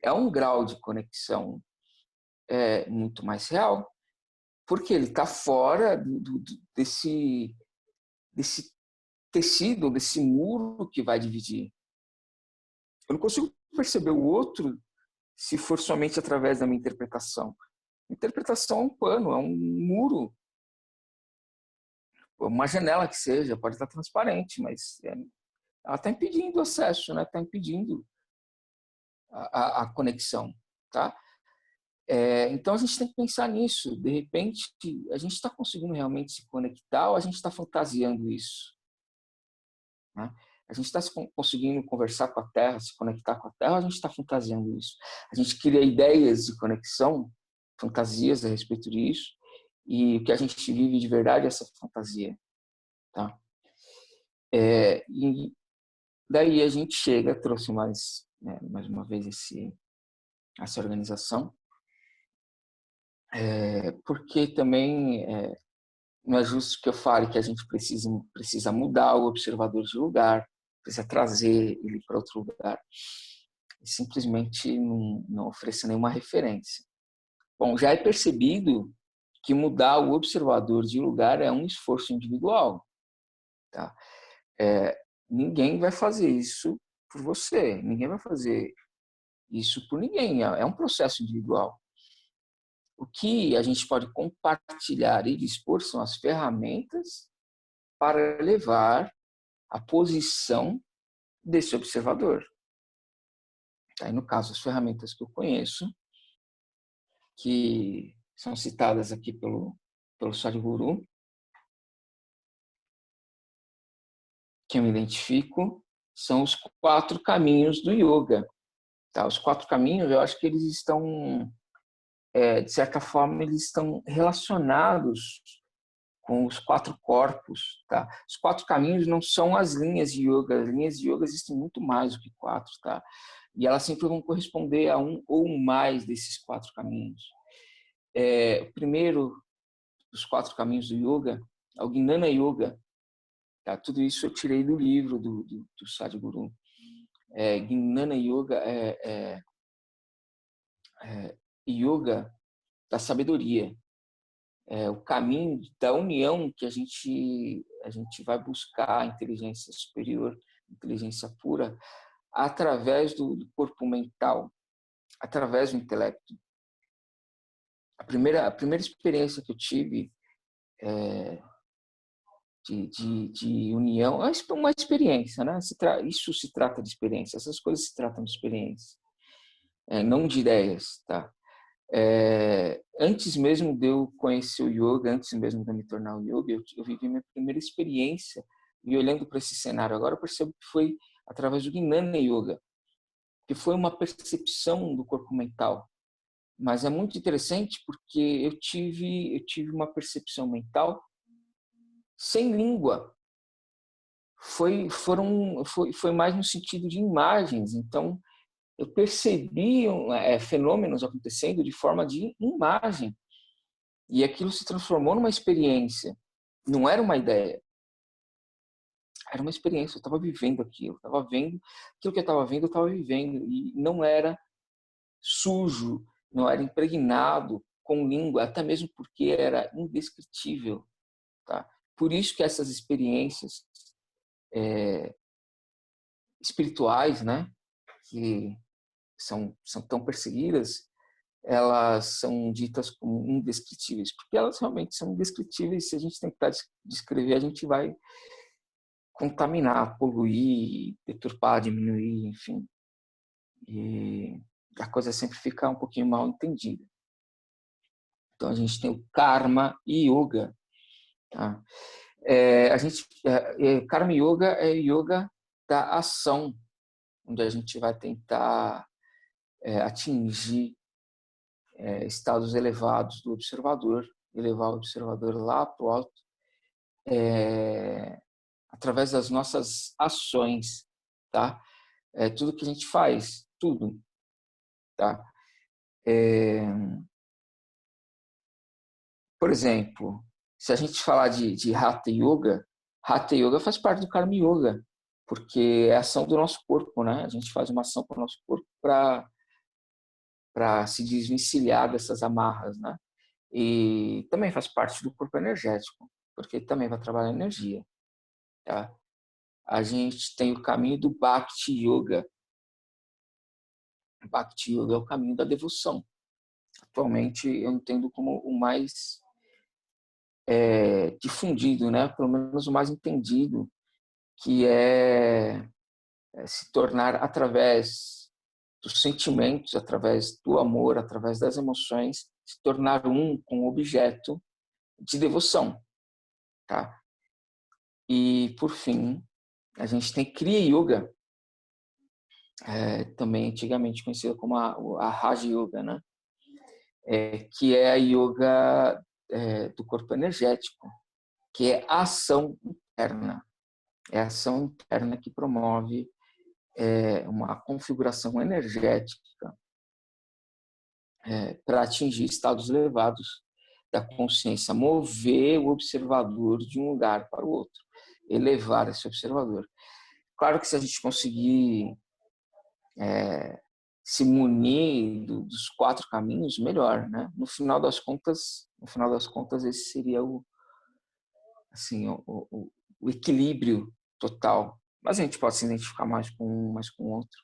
É um grau de conexão muito mais real, porque ele está fora desse tecido, desse muro que vai dividir. Eu não consigo perceber o outro se for somente através da minha interpretação. A interpretação é um pano, é um muro, uma janela que seja, pode estar transparente, mas ela está impedindo o acesso, né? Está impedindo a conexão, tá? Então a gente tem que pensar nisso. De repente, a gente está conseguindo realmente se conectar ou a gente está fantasiando isso? Né? A gente está conseguindo conversar com a Terra, se conectar com a Terra, ou a gente está fantasiando isso? A gente cria ideias de conexão, fantasias a respeito disso, e o que a gente vive de verdade é essa fantasia. Tá? E daí a gente chega, trouxe mais uma vez essa organização, porque também não é justo que eu fale que a gente precisa mudar o observador de lugar, precisa trazer ele para outro lugar, e simplesmente não oferecer nenhuma referência. Bom, já é percebido que mudar o observador de lugar é um esforço individual. Tá? Ninguém vai fazer isso por você, ninguém vai fazer isso por ninguém, é um processo individual. O que a gente pode compartilhar e dispor são as ferramentas para levar a posição desse observador. Aí, no caso, as ferramentas que eu conheço, que são citadas aqui pelo Sadhguru, que eu me identifico, são os 4 caminhos do yoga. Tá? Os 4 caminhos, eu acho que eles estão, de certa forma, eles estão relacionados com os 4 corpos. Tá? Os 4 caminhos não são as linhas de yoga. As linhas de yoga existem muito mais do que 4. Tá? E elas sempre vão corresponder a um ou mais desses 4 caminhos. O primeiro dos 4 caminhos do yoga é o Jnana Yoga. Tá? Tudo isso eu tirei do livro do Sadhguru. Jnana Yoga é yoga da sabedoria. É o caminho da união que a gente vai buscar a inteligência superior, inteligência pura, através do corpo mental, através do intelecto. A primeira experiência que eu tive de união é uma experiência, né? Isso se trata de experiência, essas coisas se tratam de experiência, não de ideias, tá? Antes mesmo de eu conhecer o yoga, antes mesmo de eu me tornar o yoga, eu vivi minha primeira experiência e olhando para esse cenário agora eu percebo que foi através do Jnana Yoga, que foi uma percepção do corpo mental. Mas é muito interessante porque eu tive uma percepção mental sem língua. Foi mais no sentido de imagens. Então, eu percebi fenômenos acontecendo de forma de imagem. E aquilo se transformou numa experiência. Não era uma ideia. Era uma experiência. Eu estava vivendo aquilo. Eu estava vendo aquilo que eu estava vendo, eu estava vivendo. E não era sujo, não era impregnado com língua, até mesmo porque era indescritível. Tá? Por isso que essas experiências espirituais, né, que são tão perseguidas, elas são ditas como indescritíveis, porque elas realmente são indescritíveis. Se a gente tentar descrever, a gente vai contaminar, poluir, deturpar, diminuir, enfim. E a coisa sempre fica um pouquinho mal entendida. Então a gente tem o Karma Yoga. Tá? Karma Yoga é yoga da ação, onde a gente vai tentar atingir estados elevados do observador, e levar o observador lá para o alto, através das nossas ações, tá? Tudo que a gente faz, tudo, tá? Por exemplo, se a gente falar de Hatha Yoga faz parte do Karma Yoga, porque é a ação do nosso corpo, né? A gente faz uma ação para o nosso corpo para se desvencilhar dessas amarras, né? E também faz parte do corpo energético, porque também vai trabalhar energia, tá? A gente tem o caminho do Bhakti Yoga. Bhakti Yoga é o caminho da devoção. Atualmente eu entendo como o mais difundido, né? Pelo menos o mais entendido, que é se tornar através dos sentimentos, através do amor, através das emoções, se tornar um com o objeto de devoção, tá? E por fim, a gente tem Kriya Yoga, também antigamente conhecida como a Raja Yoga, né? Que é a yoga do corpo energético, que é a ação interna. É a ação interna que promove uma configuração energética para atingir estados elevados da consciência, mover o observador de um lugar para o outro, elevar esse observador. Claro que se a gente conseguir se munir dos 4 caminhos, melhor, né? No final das contas, esse seria assim, o equilíbrio total. Mas a gente pode se identificar mais com um, mais com outro,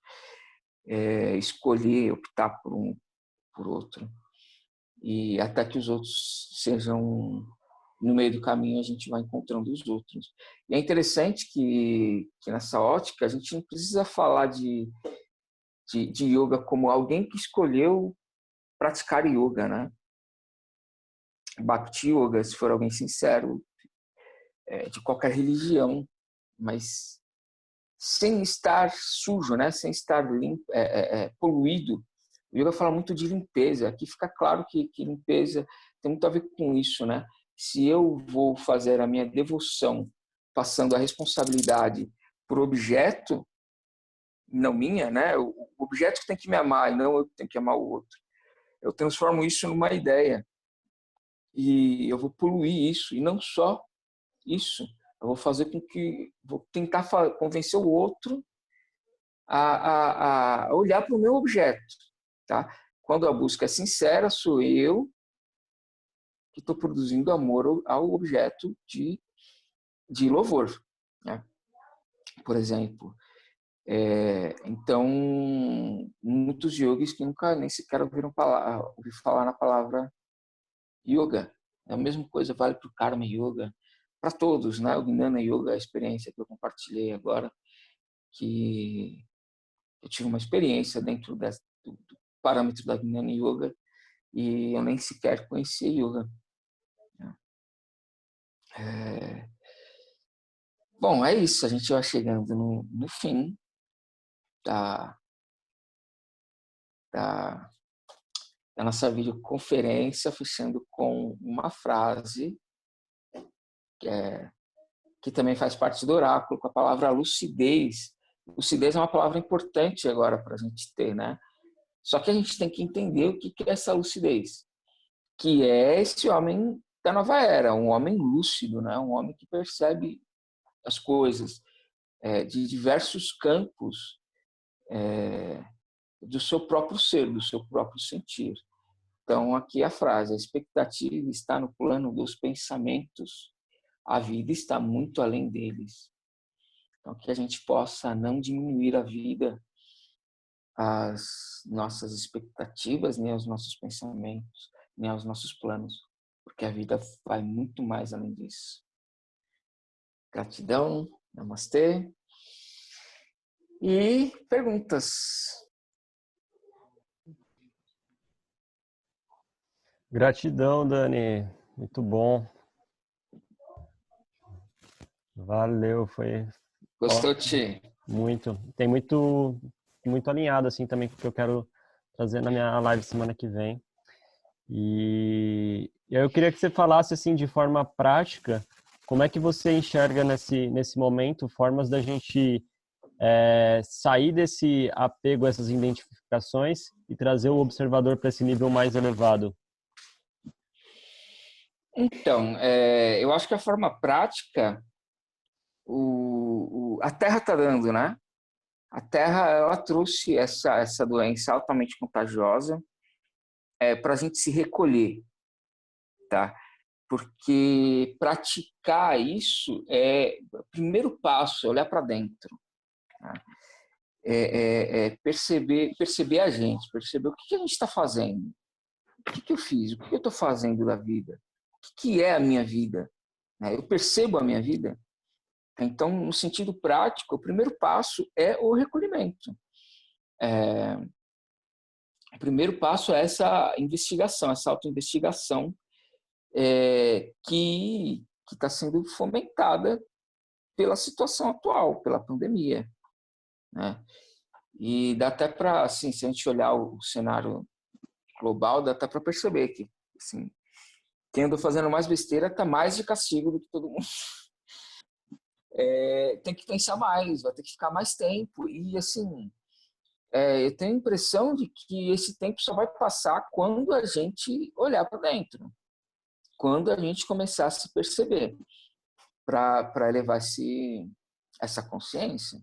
escolher, optar por um, por outro, e até que os outros sejam no meio do caminho, a gente vai encontrando os outros. E é interessante que nessa ótica a gente não precisa falar de yoga como alguém que escolheu praticar yoga, né? Bhakti Yoga, se for alguém sincero, de qualquer religião, mas sem estar sujo, né? Sem estar limpo, poluído. O yoga fala muito de limpeza. Aqui fica claro que limpeza tem muito a ver com isso, né? Se eu vou fazer a minha devoção passando a responsabilidade por objeto, não minha, né? O objeto que tem que me amar e não eu que tenho que amar o outro. Eu transformo isso numa ideia e eu vou poluir isso, e não só isso. Eu vou fazer com que, vou tentar convencer o outro a olhar para o meu objeto, tá? Quando a busca é sincera, sou eu que estou produzindo amor ao objeto de louvor, né? Por exemplo. Então, muitos yogis que nunca nem sequer ouviram falar na palavra yoga. A mesma coisa vale para o Karma Yoga, para todos, né? O Jnana Yoga, a experiência que eu compartilhei agora, que eu tive uma experiência dentro do parâmetro da Jnana Yoga e eu nem sequer conhecia yoga. Bom, é isso. A gente vai chegando no fim da, da, da nossa videoconferência, fechando com uma frase que também faz parte do oráculo, com a palavra lucidez. Lucidez é uma palavra importante agora para a gente ter, né? Só que a gente tem que entender o que é essa lucidez, que é esse homem da nova era, um homem lúcido, né? Um homem que percebe as coisas de diversos campos do seu próprio ser, do seu próprio sentir. Então, aqui a frase: a expectativa está no plano dos pensamentos, a vida está muito além deles. Então, que a gente possa não diminuir a vida, as nossas expectativas, nem os nossos pensamentos, nem os nossos planos, porque a vida vai muito mais além disso. Gratidão, Namastê. E perguntas. Gratidão, Dani. Muito bom. Valeu, foi Gostou, ótimo. Ti? Muito. Tem muito alinhado assim também com o que eu quero trazer na minha live semana que vem. E eu queria que você falasse assim de forma prática, como é que você enxerga nesse momento formas da gente sair desse apego a essas identificações e trazer o observador para esse nível mais elevado? Então, eu acho que a forma prática, a Terra está dando, né? A Terra, ela trouxe essa doença altamente contagiosa para a gente se recolher, tá? Porque praticar isso o primeiro passo, é olhar para dentro, tá? Perceber a gente, perceber o que a gente está fazendo, o que eu fiz, o que eu estou fazendo da vida, o que é a minha vida, né? Eu percebo a minha vida. Então, no sentido prático, o primeiro passo é o recolhimento. O primeiro passo é essa investigação, essa autoinvestigação que está sendo fomentada pela situação atual, pela pandemia, né? E dá até para, assim, se a gente olhar o cenário global, dá até para perceber que, assim, quem andou fazendo mais besteira está mais de castigo do que todo mundo. Tem que pensar mais, vai ter que ficar mais tempo. E, assim, eu tenho a impressão de que esse tempo só vai passar quando a gente olhar para dentro, quando a gente começar a se perceber, para elevar essa consciência.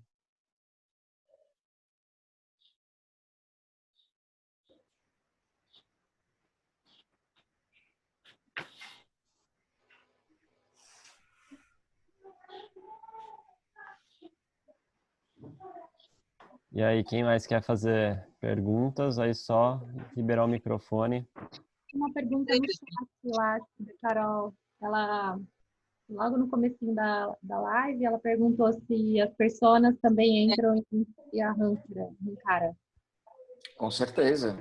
E aí, quem mais quer fazer perguntas? Aí só liberar o microfone. Uma pergunta no chat lá, da Carol. Ela, logo no comecinho da live, ela perguntou se as pessoas também entram em arrancara. Com certeza.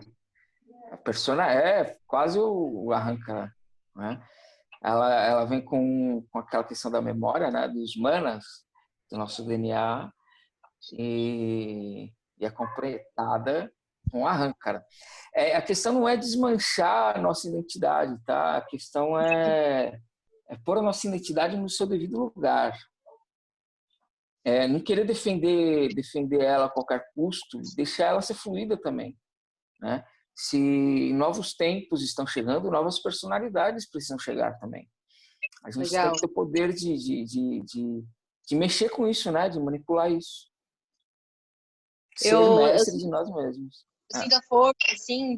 A persona é quase o arranca, né? Ela vem com aquela questão da memória, né? Dos manas, do nosso DNA, e é completada com arranca. A questão não é desmanchar a nossa identidade, tá? A questão é pôr a nossa identidade no seu devido lugar. Não querer defender ela a qualquer custo, deixar ela ser fluida também, né? Se novos tempos estão chegando, novas personalidades precisam chegar também. A gente tem que ter o poder de mexer com isso, né? De manipular isso. Ser mestre de nós mesmos. Eu sinto a força, assim,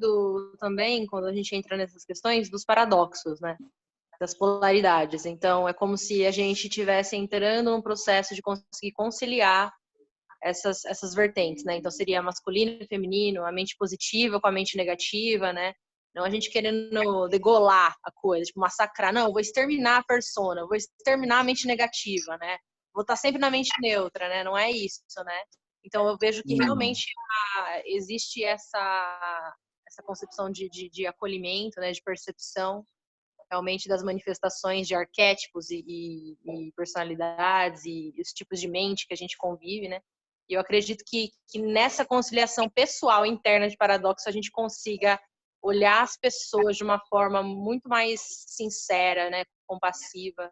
também, quando a gente entra nessas questões, dos paradoxos, né? Das polaridades. Então, é como se a gente estivesse entrando num processo de conseguir conciliar essas vertentes, né? Então, seria masculino e feminino, a mente positiva com a mente negativa, né? Não a gente querendo degolar a coisa, tipo, massacrar. Não, vou exterminar a persona, vou exterminar a mente negativa, né? Vou estar sempre na mente neutra, né? Não é isso, né? Então, eu vejo que realmente existe essa concepção de acolhimento, né? De percepção, realmente, das manifestações de arquétipos e personalidades e os tipos de mente que a gente convive, né? E eu acredito que nessa conciliação pessoal interna de paradoxo a gente consiga olhar as pessoas de uma forma muito mais sincera, né, compassiva,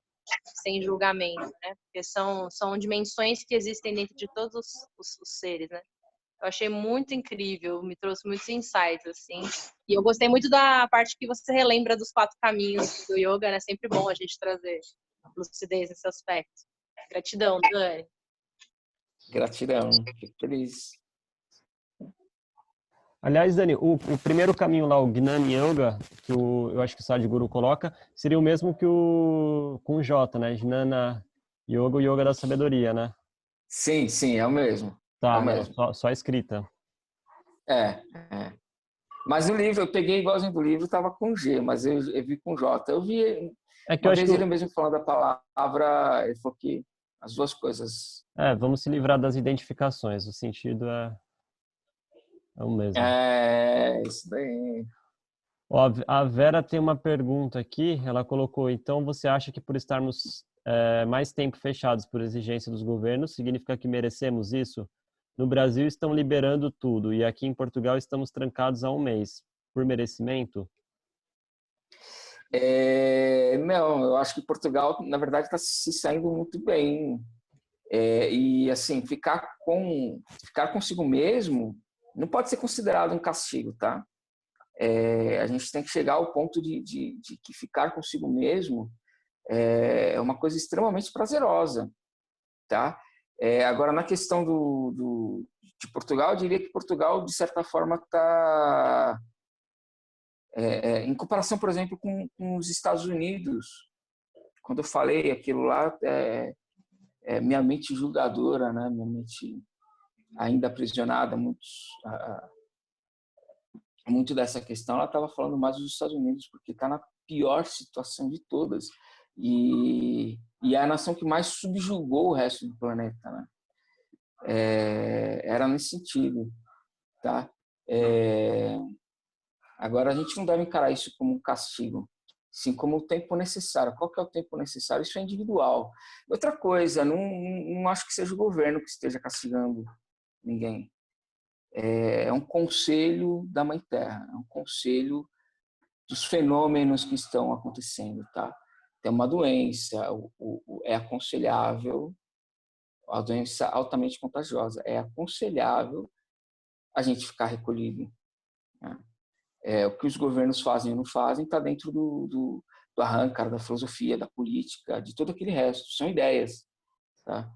sem julgamento, né? Porque são dimensões que existem dentro de todos os seres, né? Eu achei muito incrível, me trouxe muitos insights, assim. E eu gostei muito da parte que você relembra dos 4 caminhos do yoga, né? É sempre bom a gente trazer lucidez nesse aspecto. Gratidão, Dani. Gratidão, fico feliz. Aliás, Dani, o primeiro caminho lá, o Gnana Yoga, que eu acho que o Sadhguru coloca, seria o mesmo que com o J, né? Gnana Yoga, o Yoga da Sabedoria, né? Sim, é o mesmo. Tá, é o mesmo. Só a escrita. Mas o livro, eu peguei igualzinho do livro, estava com G, mas eu vi com J. Eu vi, É que eu uma acho vez que ele mesmo falando a palavra, ele falou que As duas coisas. Vamos se livrar das identificações. O sentido é o mesmo. Isso daí. Ó, a Vera tem uma pergunta aqui. Ela colocou: então você acha que por estarmos mais tempo fechados por exigência dos governos, significa que merecemos isso? No Brasil estão liberando tudo e aqui em Portugal estamos trancados há um mês. Por merecimento? Não, eu acho que Portugal, na verdade, está se saindo muito bem. E, assim, ficar consigo mesmo não pode ser considerado um castigo, tá? A gente tem que chegar ao ponto de que ficar consigo mesmo é uma coisa extremamente prazerosa, tá? Agora, na questão de Portugal, eu diria que Portugal, de certa forma, está... em comparação, por exemplo, com os Estados Unidos, quando eu falei aquilo lá, minha mente julgadora, né? Minha mente ainda aprisionada, muito dessa questão, ela estava falando mais dos Estados Unidos, porque está na pior situação de todas. E é a nação que mais subjugou o resto do planeta, né? Era nesse sentido, tá? Agora, a gente não deve encarar isso como um castigo, sim como o tempo necessário. Qual que é o tempo necessário? Isso é individual. Outra coisa, não acho que seja o governo que esteja castigando ninguém. É um conselho da Mãe Terra, é um conselho dos fenômenos que estão acontecendo, tá? Tem uma doença, é aconselhável, a doença altamente contagiosa, é aconselhável a gente ficar recolhido, né? O que os governos fazem ou não fazem está dentro do arrancar, da filosofia, da política, de todo aquele resto. São ideias, tá?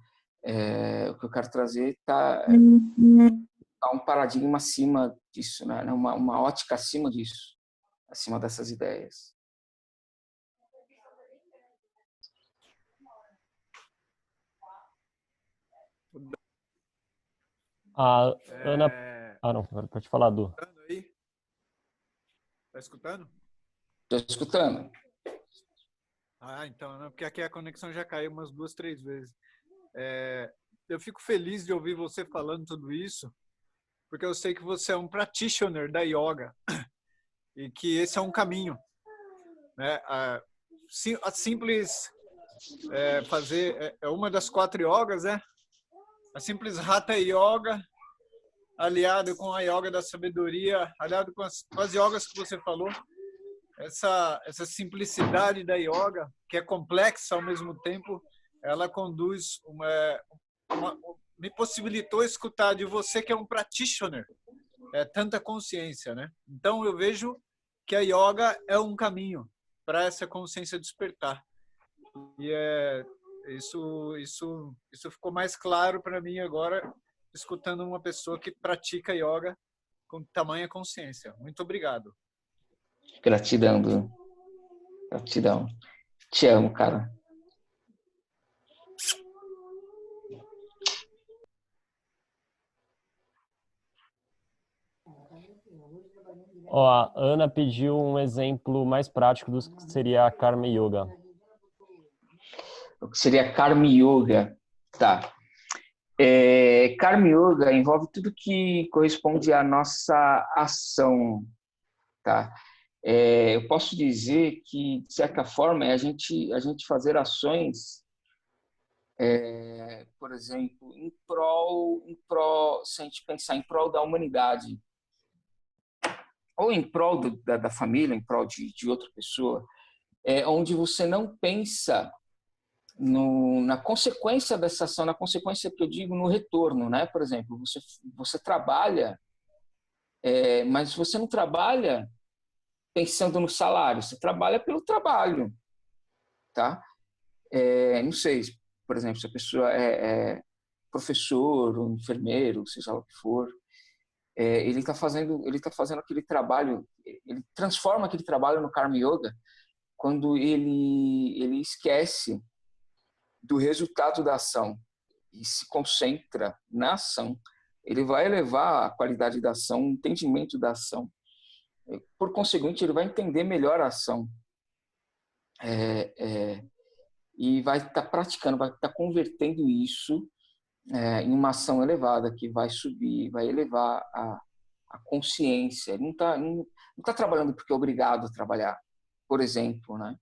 O que eu quero trazer está um paradigma acima disso, né? Uma ótica acima disso, acima dessas ideias. A Ana... não, pode falar, Du. Tá escutando? Estou escutando. Então, porque aqui a conexão já caiu umas 2, 3 vezes. Eu fico feliz de ouvir você falando tudo isso, porque eu sei que você é um practitioner da yoga e que esse é um caminho, né? A simples fazer uma das 4 yogas, né? A simples Hatha Yoga, aliado com a yoga da sabedoria, aliado com as yogas que você falou, essa simplicidade da yoga, que é complexa ao mesmo tempo, ela conduz me possibilitou escutar de você que é um practitioner, tanta consciência, né? Então eu vejo que a yoga é um caminho para essa consciência despertar. E isso ficou mais claro para mim agora, escutando uma pessoa que pratica yoga com tamanha consciência. Muito obrigado. Gratidão, Du. Gratidão. Te amo, cara. Ó, a Ana pediu um exemplo mais prático do que seria a Karma Yoga. O que seria Karma Yoga? Tá. Karma Yoga envolve tudo que corresponde à nossa ação, tá? Eu posso dizer que, de certa forma, é a gente fazer ações, por exemplo, em prol, se a gente pensar em prol da humanidade, ou em prol da família, em prol de outra pessoa, onde você não pensa na consequência dessa ação, na consequência que eu digo no retorno, né? Por exemplo, você trabalha, mas você não trabalha pensando no salário, você trabalha pelo trabalho, tá? Não sei, por exemplo, se a pessoa é professor ou enfermeiro, seja lá o que for, ele está fazendo aquele trabalho, ele transforma aquele trabalho no Karma Yoga quando ele esquece do resultado da ação e se concentra na ação. Ele vai elevar a qualidade da ação, o entendimento da ação. Por conseguinte, ele vai entender melhor a ação. e vai estar praticando, vai estar convertendo isso em uma ação elevada que vai subir, vai elevar a consciência. Ele não tá trabalhando porque é obrigado a trabalhar, por exemplo, né?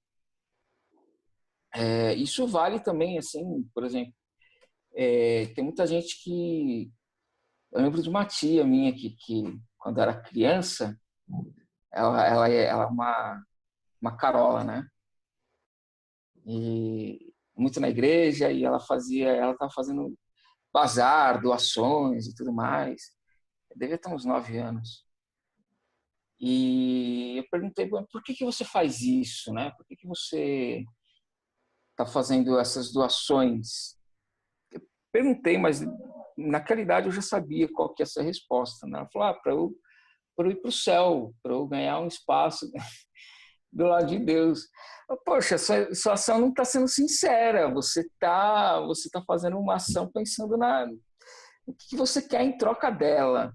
Isso vale também, assim, por exemplo, tem muita gente que... Eu lembro de uma tia minha que quando era criança, ela é uma carola, né? E muito na igreja, e ela estava fazendo bazar, doações e tudo mais. Eu devia ter uns 9 anos. E eu perguntei, por que você faz isso, né? Por que você está fazendo essas doações? Eu perguntei, mas naquela idade eu já sabia qual que ia ser a resposta, né? Ela falou, para eu ir para o céu, para eu ganhar um espaço do lado de Deus. Poxa, sua ação não está sendo sincera. Você tá fazendo uma ação pensando o que você quer em troca dela,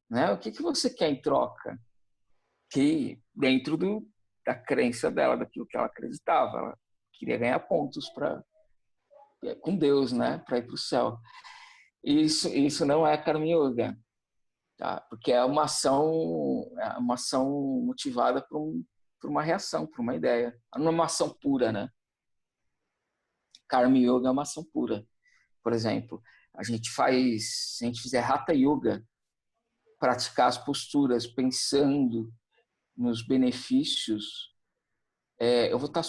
né? O que você quer em troca? Que dentro da crença dela, daquilo que ela acreditava, ela queria ganhar pontos com Deus, né? Para ir para o céu. Isso não é Karma Yoga, tá? Porque é uma ação motivada por uma reação, por uma ideia. Não é uma ação pura, né? Karma Yoga é uma ação pura. Por exemplo, se a gente fizer Hatha Yoga, praticar as posturas pensando nos benefícios, eu vou estar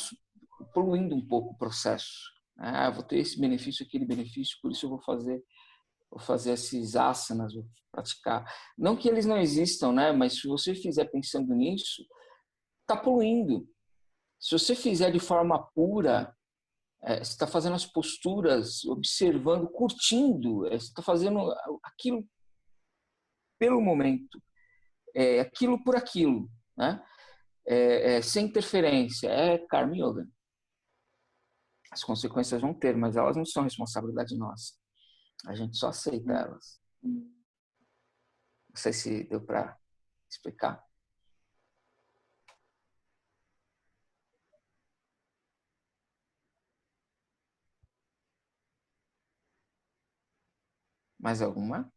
poluindo um pouco o processo. Eu vou ter esse benefício, aquele benefício, por isso eu vou fazer esses asanas, vou praticar. Não que eles não existam, né? Mas se você fizer pensando nisso, está poluindo. Se você fizer de forma pura, você está fazendo as posturas, observando, curtindo, você está fazendo aquilo pelo momento, aquilo por aquilo, né? Sem interferência, é Karma Yoga. As consequências vão ter, mas elas não são responsabilidade nossa. A gente só aceita elas. Não sei se deu para explicar. Mais alguma?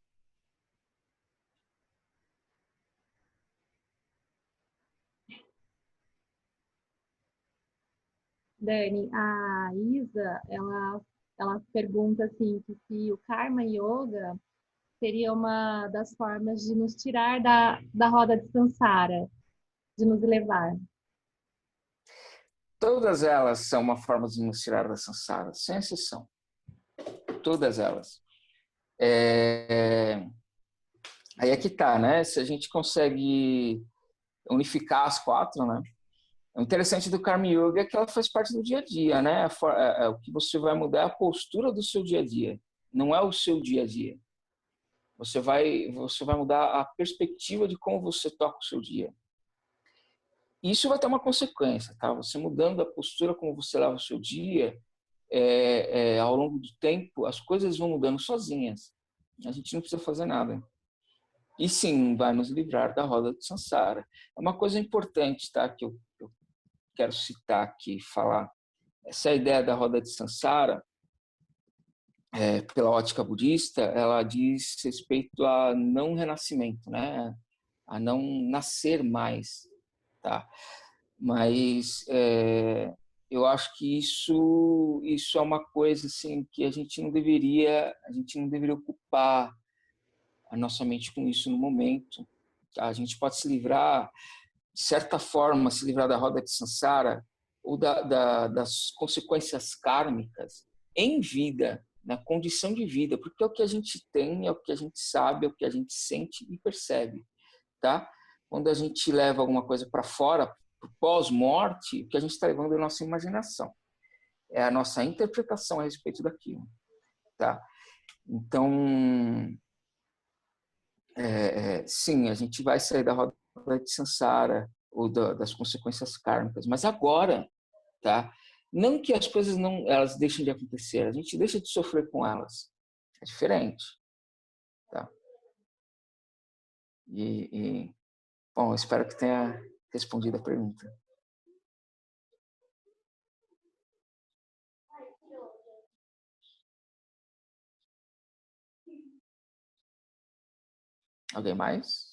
Dani, a Isa, ela pergunta assim, que se o Karma Yoga seria uma das formas de nos tirar da roda de samsara, de nos elevar. Todas elas são uma forma de nos tirar da samsara, sem exceção. Todas elas. Aí é que tá, né? Se a gente consegue unificar as 4, né? O interessante do Karma Yoga é que ela faz parte do dia a dia, né? O que você vai mudar é a postura do seu dia a dia, não é o seu dia a dia. Você vai mudar a perspectiva de como você toca o seu dia. Isso vai ter uma consequência, tá? Você mudando a postura como você leva o seu dia, ao longo do tempo, as coisas vão mudando sozinhas. A gente não precisa fazer nada. E sim, vai nos livrar da roda de samsara. É uma coisa importante, tá? Que eu quero citar aqui, falar. Essa ideia da roda de samsara, pela ótica budista, ela diz respeito a não renascimento, né? A não nascer mais, tá? Mas eu acho que isso é uma coisa assim que a gente não deveria ocupar a nossa mente com isso no momento. Tá? A gente pode se livrar, de certa forma, se livrar da roda de samsara ou das consequências kármicas em vida, na condição de vida, porque é o que a gente tem, é o que a gente sabe, é o que a gente sente e percebe, tá? Quando a gente leva alguma coisa para fora, pós-morte, o que a gente está levando é a nossa imaginação, é a nossa interpretação a respeito daquilo, tá? Então, sim, a gente vai sair da roda de samsara ou das consequências kármicas, mas agora, tá? Não que as coisas elas deixem de acontecer, a gente deixa de sofrer com elas. É diferente, tá? Bom, espero que tenha respondido a pergunta. Alguém mais?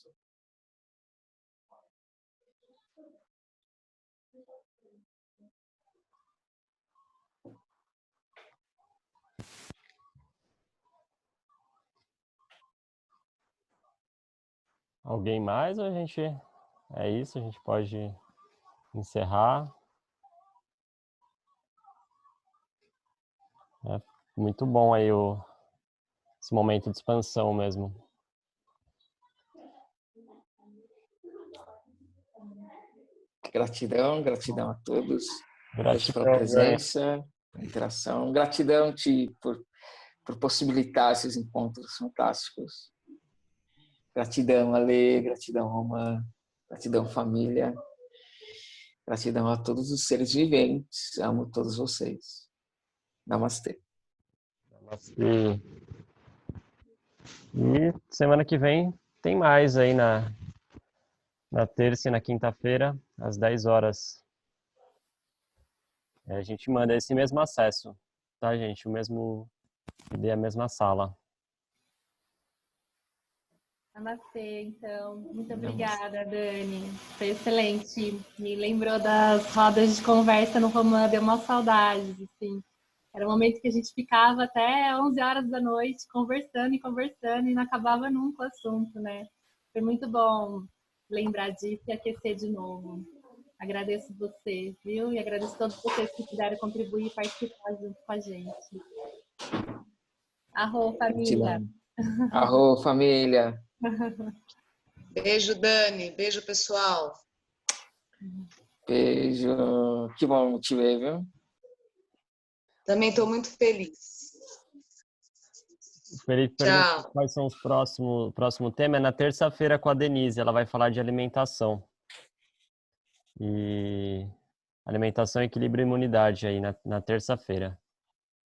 Alguém mais ou a gente... É isso, a gente pode encerrar. É muito bom aí esse momento de expansão mesmo. Gratidão, gratidão a todos. Todos pela Gratidão, Dani. presença, pela interação. Gratidão por possibilitar esses encontros fantásticos. Gratidão, Ale, gratidão, Romã, gratidão, família. Gratidão a todos os seres viventes. Amo todos vocês. Namastê. E semana que vem tem mais aí na terça e na quinta-feira, às 10 horas. A gente manda esse mesmo acesso, tá, gente? O mesmo ID, a mesma sala. Namastê, então. Muito obrigada, Dani. Foi excelente. Me lembrou das rodas de conversa no Romã, deu uma saudade, assim. Era um momento que a gente ficava até 11 horas da noite conversando e não acabava nunca o assunto, né? Foi muito bom lembrar disso e aquecer de novo. Agradeço você, viu? E agradeço a todos vocês que puderam contribuir e participar junto com a gente. Arro, família. Gratidão. Arro, família. Beijo, Dani. Beijo, pessoal. Beijo. Que bom te ver, viu? Também estou muito feliz. O Felipe perguntou Tchau. quais são os próximo tema. É na terça-feira com a Denise. Ela vai falar de alimentação. E alimentação, equilíbrio e imunidade aí na terça-feira.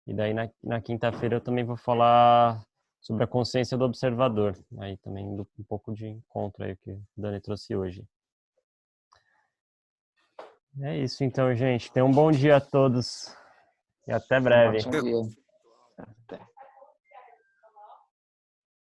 E daí na quinta-feira eu também vou falar sobre a consciência do observador. Aí também um pouco de encontro aí que o Dani trouxe hoje. É isso então, gente. Tenham um bom dia a todos. E até breve. Bom dia.